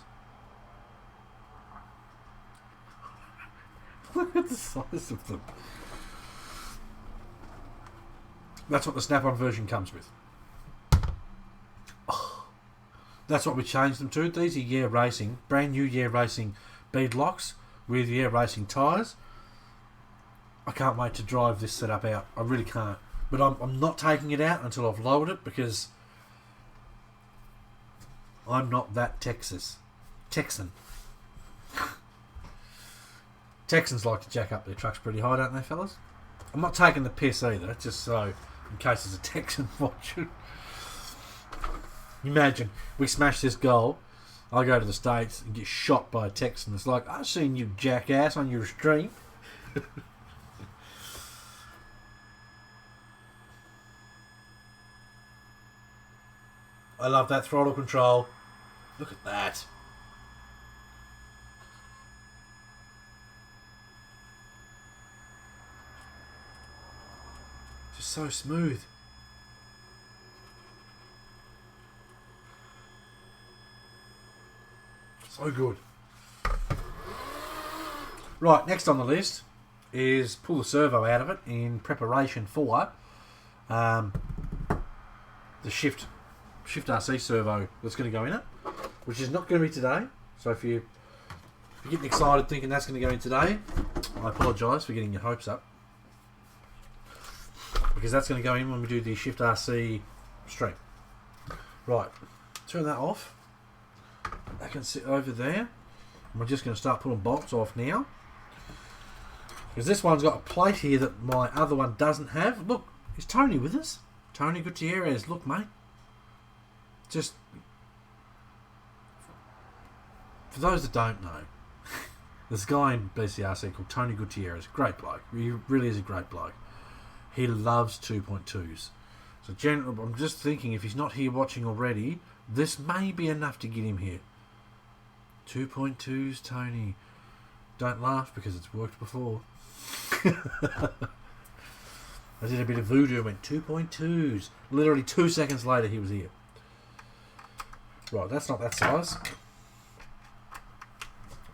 Look at the size of them. That's what the snap-on version comes with. Oh, that's what we changed them to. These are Racing, brand new Racing bead locks with Racing tyres. I can't wait to drive this setup out. I really can't. But I'm not taking it out until I've lowered it because I'm not that Texan. Texans like to jack up their trucks pretty high, don't they, fellas? I'm not taking the piss either, just so in case there's a Texan watching. Imagine we smash this goal, I go to the States and get shot by a Texan. It's like, I've seen you jackass on your stream. I love that throttle control. Look at that. Just so smooth. So good. Right, next on the list is pull the servo out of it in preparation for the Shift RC servo that's going to go in it, which is not going to be today. So if you're getting excited thinking that's going to go in today, I apologise for getting your hopes up, because that's going to go in when we do the Shift RC stream. Right, turn that off. That can sit over there. And we're just going to start pulling bolts off now, because this one's got a plate here that my other one doesn't have. Look, is Tony with us? Tony Gutierrez, look mate. Just for those that don't know, there's a guy in BCRC called Tony Gutierrez. Great bloke. He really is a great bloke. He loves 2.2s. So I'm just thinking, if he's not here watching already, this may be enough to get him here. 2.2s, Tony. Don't laugh because it's worked before. I did a bit of voodoo and went 2.2s. Literally 2 seconds later he was here. Right, that's not that size.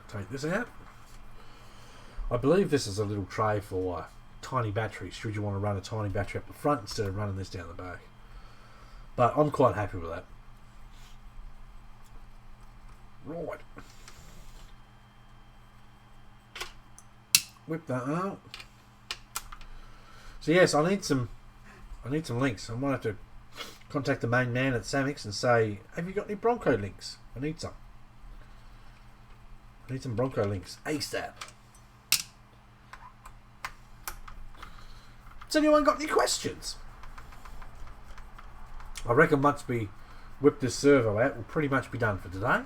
Take this out. I believe this is a little tray for tiny batteries should you want to run a tiny battery up the front instead of running this down the back. But I'm quite happy with that. Right. Whip that out. So yes, I need some links. I might have to contact the main man at Samix and say, have you got any Bronco links? I need some. I need some Bronco links ASAP. Has anyone got any questions? I reckon once we whip this servo out, we'll pretty much be done for today.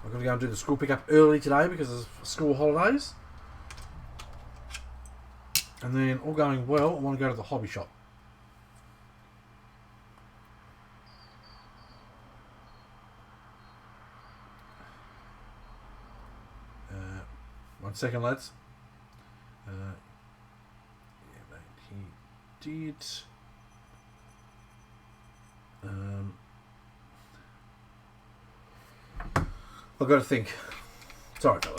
I've got to go and do the school pickup early today because of school holidays. And then, all going well, I want to go to the hobby shop. One second, lads. Yeah, mate, he did. I've got to think. Sorry, fella.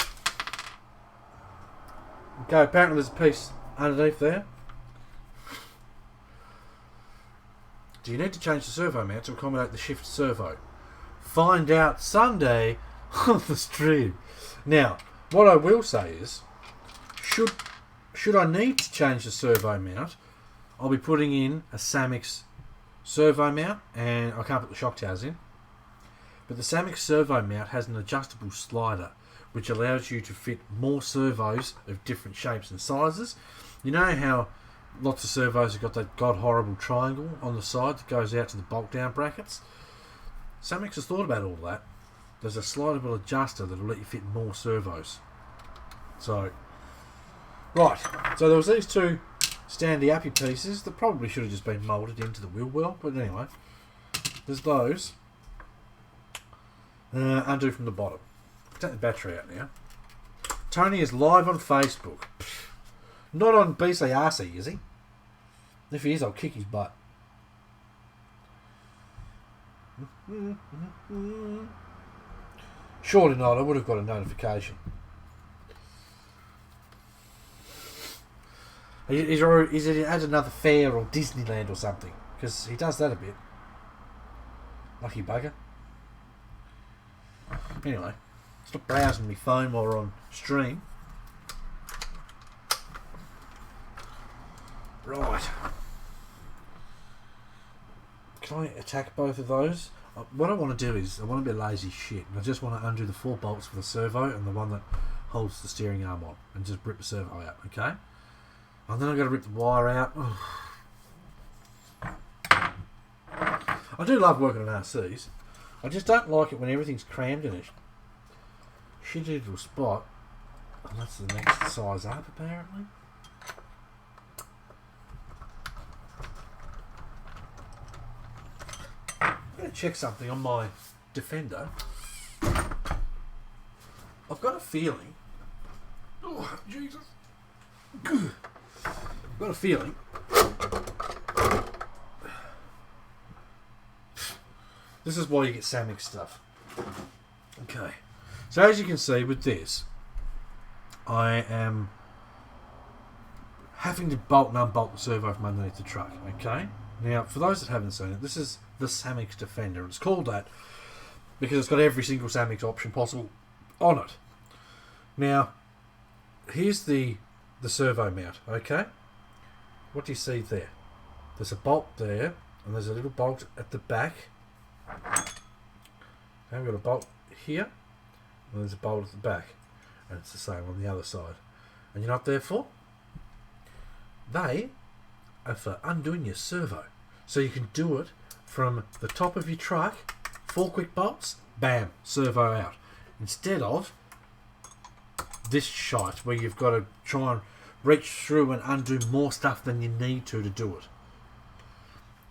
Okay, apparently there's a piece underneath there. Do you need to change the servo mount to accommodate the shift servo? Find out Sunday on the stream. Now, what I will say is, should I need to change the servo mount, I'll be putting in a Samix servo mount, and I can't put the shock towers in. But the Samix servo mount has an adjustable slider, which allows you to fit more servos of different shapes and sizes. You know how lots of servos have got that god horrible triangle on the side that goes out to the bolt down brackets? Samix has thought about all that. There's a slidable adjuster that'll let you fit more servos. So, right. So there was these two standy-uppy pieces that probably should have just been moulded into the wheel well, but anyway, there's those. Undo from the bottom. Take the battery out now. Tony is live on Facebook. Not on BCRC, is he? If he is, I'll kick his butt. Surely not, I would have got a notification. Is it at another fair or Disneyland or something? Because he does that a bit. Lucky bugger. Anyway, stop browsing my phone while we're on stream. Right. Can I attack both of those? What I want to do is, I want to be lazy shit, and I just want to undo the 4 bolts for the servo and the one that holds the steering arm on, and just rip the servo out, okay? And then I've got to rip the wire out. I do love working on RCs. I just don't like it when everything's crammed in a shitty little spot. And that's the next size up, apparently. I'm going to check something on my Defender. I've got a feeling... Oh, Jesus. I've got a feeling... This is why you get Samix stuff. Okay. So as you can see with this, I am having to bolt and unbolt the servo from underneath the truck. Okay. Now, for those that haven't seen it, this is the Samix Defender. It's called that because it's got every single Samix option possible on it. Now, here's the servo mount. Okay. What do you see there? There's a bolt there, and there's a little bolt at the back. Okay, we've got a bolt here, and there's a bolt at the back, and it's the same on the other side. And you know what they're for? They are for undoing your servo, so you can do it from the top of your truck. 4 quick bolts, bam, servo out. Instead of this shite where you've got to try and reach through and undo more stuff than you need to do it.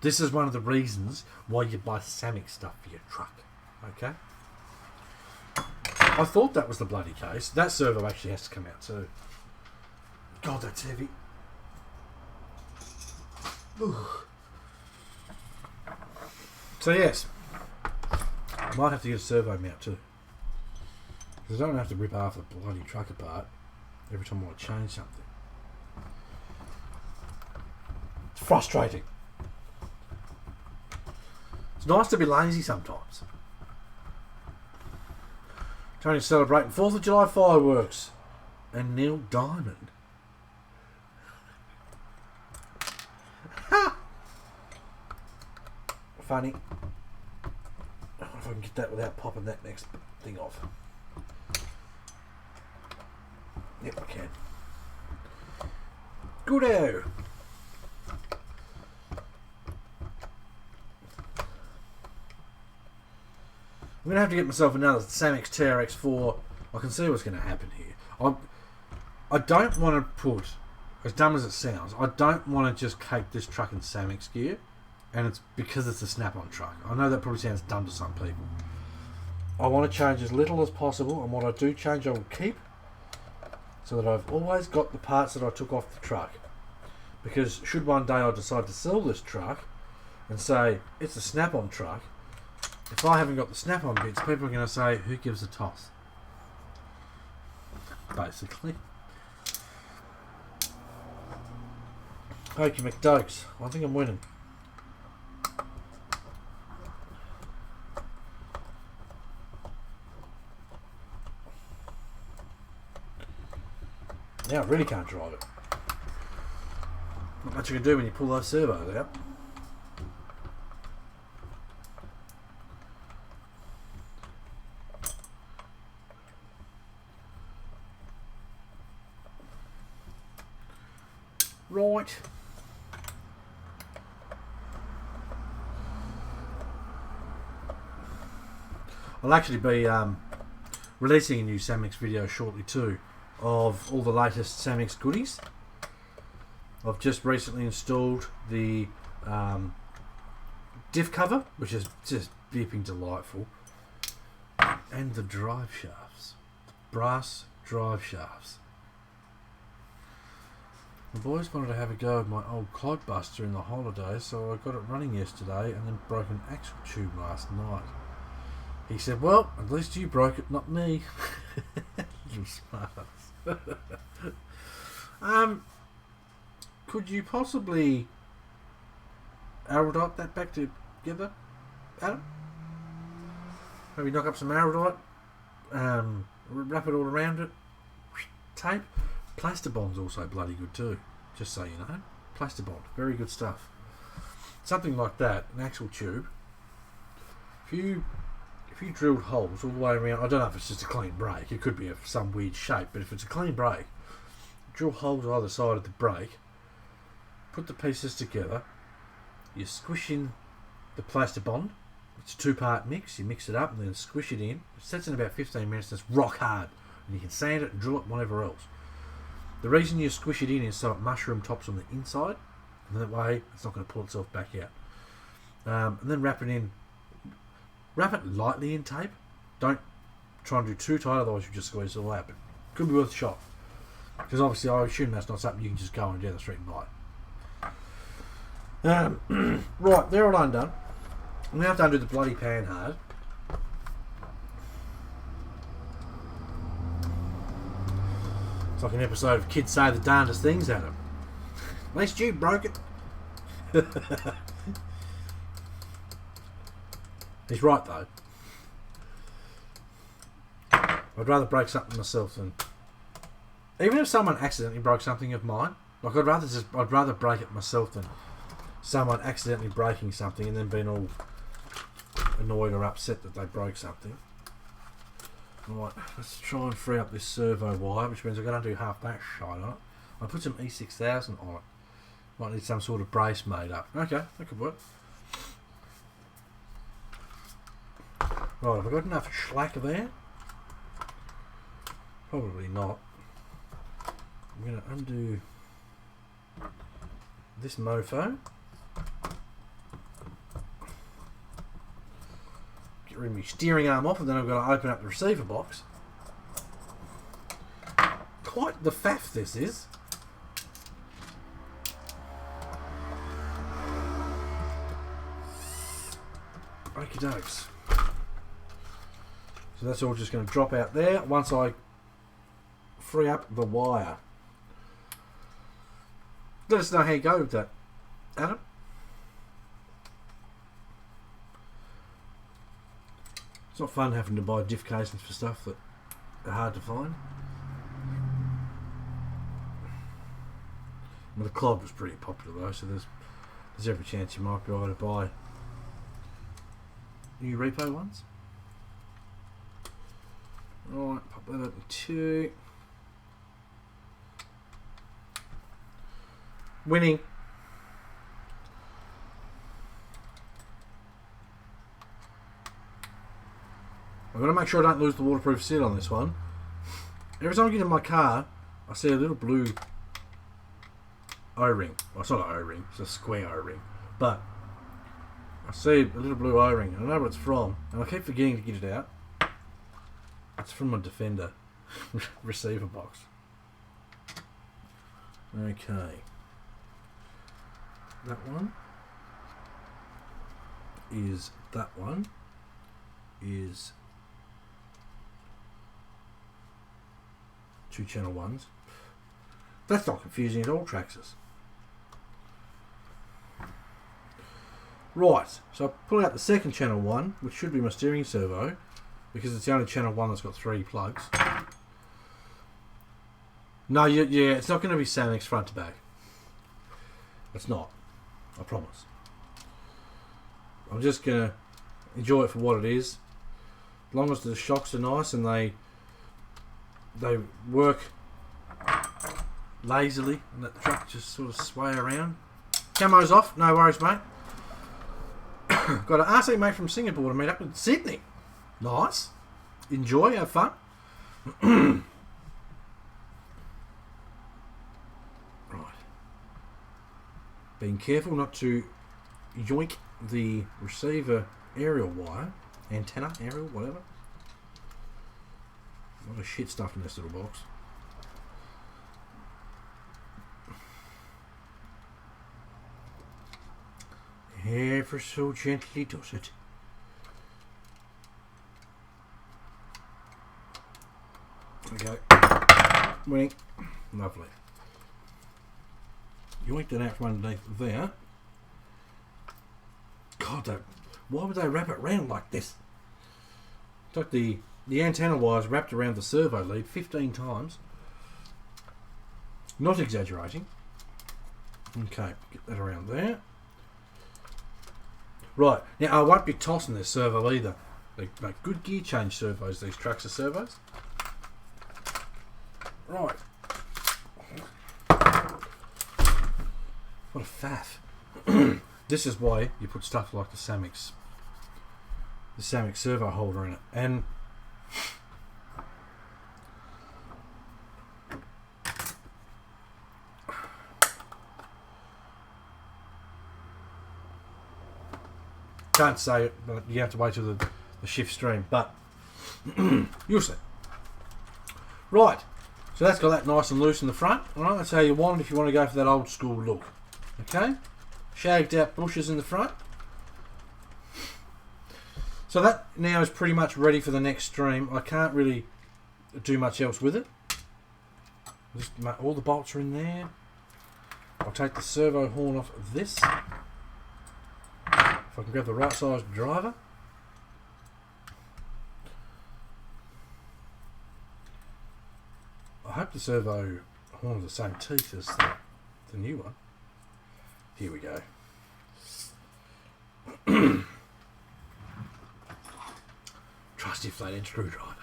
This is one of the reasons why you buy Samix stuff for your truck. Okay? I thought that was the bloody case. That servo actually has to come out too. God, that's heavy. Ooh. So yes, I might have to get a servo mount too. Because I don't have to rip half the bloody truck apart every time I want to change something. frustrating. It's nice to be lazy sometimes. Tony's celebrating 4th of July fireworks. And Neil Diamond. Funny. I wonder if I can get that without popping that next thing off. Yep, I can. Goodo. I'm going to have to get myself another Samex TRX4. I can see what's going to happen here. I don't want to put, as dumb as it sounds, I don't want to just cape this truck in Samex gear, and it's because it's a snap-on truck. I know that probably sounds dumb to some people. I want to change as little as possible, and what I do change I will keep, so that I've always got the parts that I took off the truck. Because should one day I decide to sell this truck and say it's a snap-on truck, if I haven't got the snap-on bits, people are going to say, who gives a toss? Basically. Okey McDokes. I think I'm winning. Now I really can't drive it. Not much you can do when you pull those servos out. Right. I'll actually be releasing a new Samex video shortly too, of all the latest Samex goodies. I've just recently installed the diff cover, which is just beeping delightful, and the drive shafts, brass drive shafts. The boys wanted to have a go at my old clodbuster in the holidays, so I got it running yesterday and then broke an axle tube last night. He said, well, at least you broke it, not me. Little smarts. Could you possibly araldite that back together, Adam? Maybe knock up some araldite, wrap it all around it, tape. Plastabond's also bloody good too, just so you know. Plastabond, very good stuff. Something like that, an axle tube. If you drilled holes all the way around, I don't know if it's just a clean break, it could be of some weird shape, but if it's a clean break, drill holes either side of the break, put the pieces together, you squish in the Plastabond, it's a 2-part mix, you mix it up and then squish it in, it sets in about 15 minutes, and it's rock hard, and you can sand it and drill it, whatever else. The reason you squish it in is so it mushroom tops on the inside, and that way it's not going to pull itself back out. And then wrap it lightly in tape. Don't try and do too tight, otherwise you just squeeze it all out. But could be worth a shot, because obviously I assume that's not something you can just go on down the street and buy. Right, they're all undone. I'm going to have to undo the bloody pan hard. It's like an episode of Kids Say the Darndest Things at him. At least you broke it. He's right though. I'd rather break something myself than, even if someone accidentally broke something of mine. Like I'd rather break it myself than someone accidentally breaking something and then being all annoyed or upset that they broke something. Right, let's try and free up this servo wire, which means I've got to undo half that shite on it. I'll put some E6000 on it. Might need some sort of brace made up. Okay, that could work. Right, have I got enough slack there? Probably not. I'm going to undo this mofo. Get rid of my steering arm off, and then I've got to open up the receiver box. Quite the faff this is. Okie dokes. So that's all just going to drop out there once I free up the wire. Let us know how you go with that. Adam? It's not fun having to buy diff casings for stuff that are hard to find. Well, the clog was pretty popular though, so there's every chance you might be able to buy new repo ones. Right, pop that up in 2. Winning. I've got to make sure I don't lose the waterproof seal on this one. Every time I get in my car, I see a little blue O-ring. Well, it's not an O-ring, it's a square O-ring. But I see a little blue O-ring. I know what it's from, and I keep forgetting to get it out. It's from my Defender receiver box. Okay. That one is 2 channel ones. That's not confusing at all, Traxxas. Right, so I pull out the second channel one, which should be my steering servo, because it's the only channel one that's got 3 plugs. No, yeah, it's not going to be Samex front to back. It's not. I promise. I'm just going to enjoy it for what it is. As long as the shocks are nice and they work lazily and let the truck just sort of sway around. Camo's off, no worries, mate. Got an RC mate from Singapore to meet up in Sydney. Nice. Enjoy, have fun. Right. Being careful not to yoink the receiver aerial wire, antenna, aerial, whatever. A lot of shit stuff in this little box. Ever so gently does it. Okay. Winning. Lovely. Yoinked it out from underneath there. God, why would they wrap it round like this? It's like the antenna wire's wrapped around the servo lead 15 times. Not exaggerating. Okay, get that around there. Right, now I won't be tossing this servo either. They make good gear change servos, these Traxxas servos. Right. What a faff. This is why you put stuff like the Samex servo holder in it. And can't say it, but you have to wait till the shift stream. But you'll see. Right, so that's got that nice and loose in the front. Alright, that's how you want it if you want to go for that old school look. Okay, shagged out bushes in the front. So that now is pretty much ready for the next stream. I can't really do much else with it. Just all the bolts are in there. I'll take the servo horn off of this. If I can grab the right size driver. I hope the servo horn has the same teeth as the new one. Here we go. Trusty flat end screwdriver.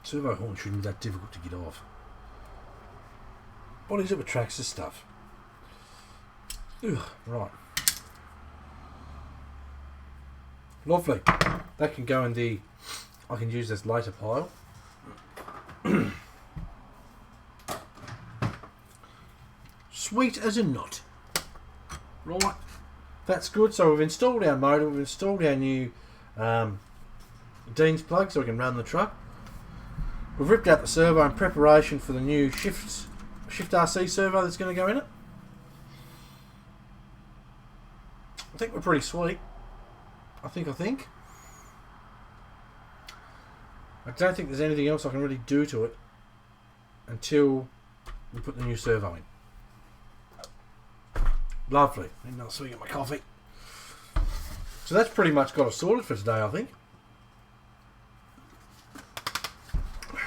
Servo horn shouldn't be that difficult to get off. What is it with Traxxas stuff? Ugh, right. Lovely. That can go in the... I can use this later pile. Sweet as a nut. Right. That's good. So we've installed our motor. We've installed our new Dean's plug so we can run the truck. We've ripped out the servo in preparation for the new Shift RC servo that's going to go in it. I think we're pretty sweet. I think. I don't think there's anything else I can really do to it until we put the new servo in. Lovely. Another swing at my coffee. So that's pretty much got us sorted for today, I think.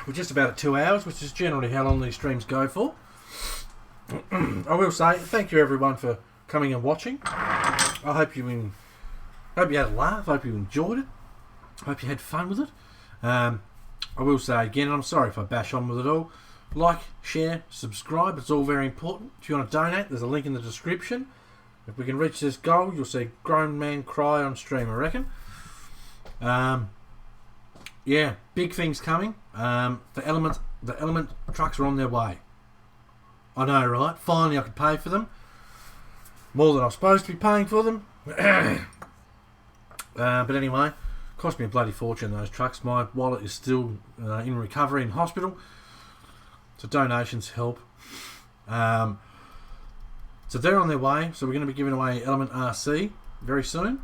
We're just about at 2 hours, which is generally how long these streams go for. I will say thank you everyone for coming and watching. I hope you had a laugh. I hope you enjoyed it. I hope you had fun with it. I will say again, I'm sorry if I bash on with it all. Like, share, subscribe. It's all very important. If you want to donate, there's a link in the description. If we can reach this goal, you'll see grown man cry on stream, I reckon. Yeah, big things coming. The element trucks are on their way. I know, right? Finally I could pay for them. More than I'm supposed to be paying for them. But anyway, cost me a bloody fortune, those trucks. My wallet is still in recovery in hospital. So donations help. So they're on their way. So we're going to be giving away Element RC very soon.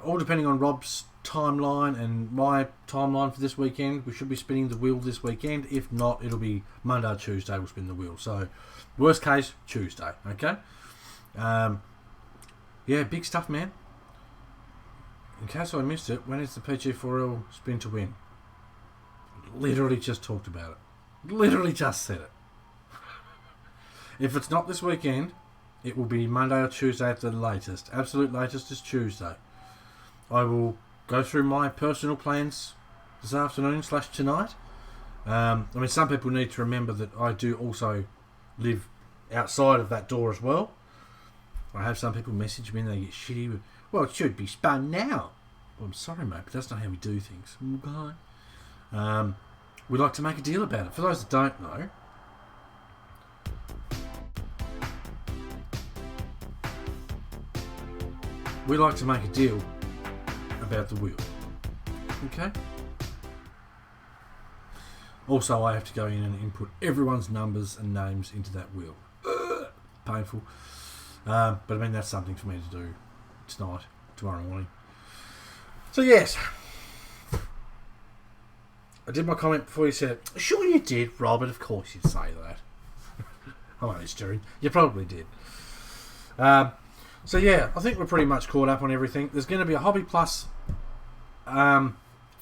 All depending on Rob's timeline and my timeline for this weekend. We should be spinning the wheel this weekend. If not, it'll be Monday or Tuesday we'll spin the wheel. So worst case, Tuesday. Okay. Yeah, big stuff, man. In case I missed it, when is the PG4L spin to win? Literally just talked about it. Literally just said it. If it's not this weekend, it will be Monday or Tuesday at the latest. Absolute latest is Tuesday. I will go through my personal plans this afternoon / tonight. I mean, some people need to remember that I do also live outside of that door as well. I have some people message me and they get shitty. Well, it should be spun now. Well, I'm sorry, mate, but that's not how we do things. Okay. We'd like to make a deal about it. For those that don't know, we like to make a deal about the wheel. Okay? Also, I have to go in and input everyone's numbers and names into that wheel. Painful. But I mean, that's something for me to do tonight, tomorrow morning. So yes, I did my comment before you said it. Sure you did, Robert. Of course you'd say that. I'm only stirring. You probably did. So yeah, I think we're pretty much caught up on everything. There's going to be a Hobby Plus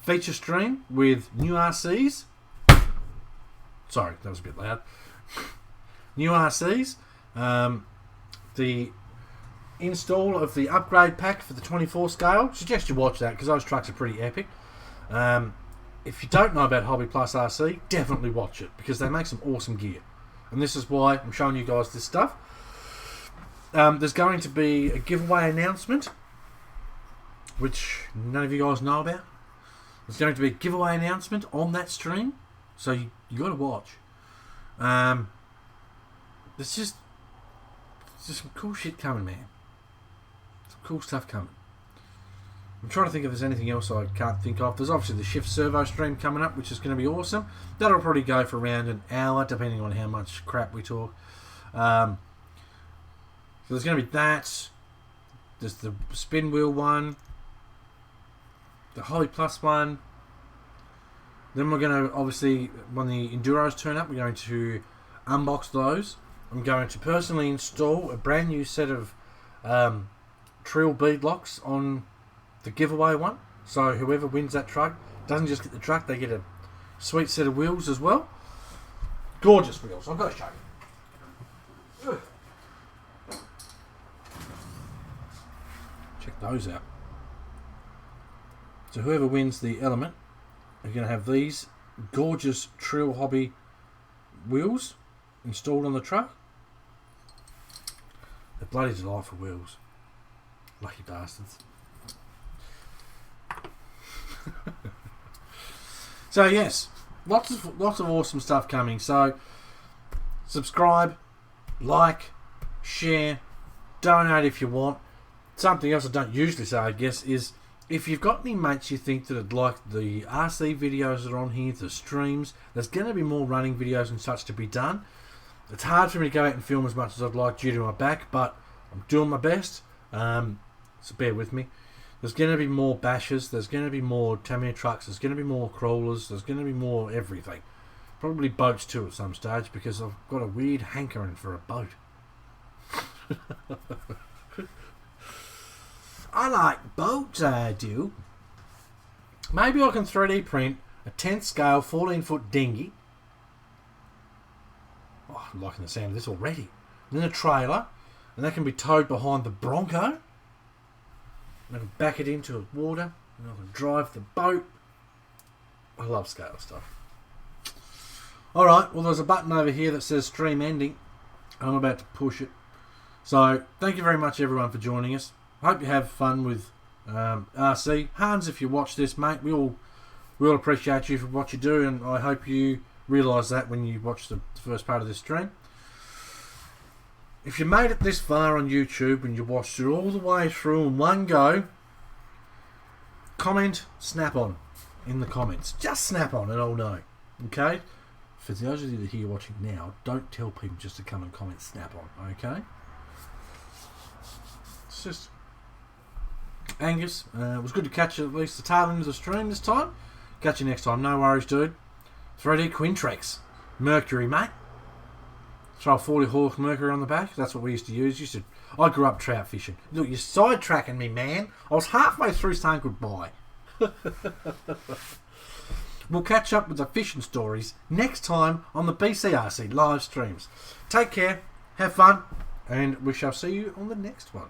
feature stream with new RCs. Sorry, that was a bit loud. New RCs. The install of the upgrade pack for the 24 scale. Suggest you watch that because those trucks are pretty epic. If you don't know about Hobby Plus RC, definitely watch it because they make some awesome gear. And this is why I'm showing you guys this stuff. There's going to be a giveaway announcement, which none of you guys know about. There's going to be a giveaway announcement on that stream, so you got to watch. There's just some cool shit coming, man. Some cool stuff coming. I'm trying to think if there's anything else I can't think of. There's obviously the Shift Servo stream coming up, which is going to be awesome. That'll probably go for around an hour, depending on how much crap we talk. So there's going to be that. There's the spin wheel one. The Hobby Plus one. Then we're going to, obviously, when the Enduros turn up, we're going to unbox those. I'm going to personally install a brand new set of Trill bead locks on the giveaway one. So whoever wins that truck doesn't just get the truck, they get a sweet set of wheels as well. Gorgeous wheels. I've got to show you. Ugh. Check those out. So whoever wins the element are going to have these gorgeous Trill Hobby wheels installed on the truck. They're bloody delightful wheels. Lucky bastards. So yes, lots of awesome stuff coming. So subscribe, like, share, donate if you want. Something else I don't usually say, I guess, is if you've got any mates you think that would like the RC videos that are on here, the streams, there's going to be more running videos and such to be done. It's hard for me to go out and film as much as I'd like due to my back, but I'm doing my best. So bear with me. There's going to be more bashes, there's going to be more Tamiya trucks, there's going to be more crawlers, there's going to be more everything. Probably boats too at some stage, because I've got a weird hankering for a boat. I like boats, I do. Maybe I can 3D print a 10th scale 14-foot dinghy. Oh, I'm liking the sound of this already. And then a trailer, and that can be towed behind the Bronco. And I can back it into the water, and I can drive the boat. I love scale stuff. Alright, well there's a button over here that says stream ending. I'm about to push it. So, thank you very much everyone for joining us. I hope you have fun with RC. Hans, if you watch this, mate, we all appreciate you for what you do, and I hope you realise that when you watch the first part of this stream. If you made it this far on YouTube and you watched it all the way through in one go, comment snap on in the comments. Just snap on and I'll know. Okay? For those of you that are watching now, don't tell people just to come and comment snap on. Okay? It's just... Angus, it was good to catch you at least the tail end of the stream this time. Catch you next time. No worries, dude. 3D Quintrex. Mercury, mate. Throw a 40 horse Mercury on the back. That's what we used to use. I grew up trout fishing. Look, you're sidetracking me, man. I was halfway through saying goodbye. We'll catch up with the fishing stories next time on the BCRC live streams. Take care, have fun, and we shall see you on the next one.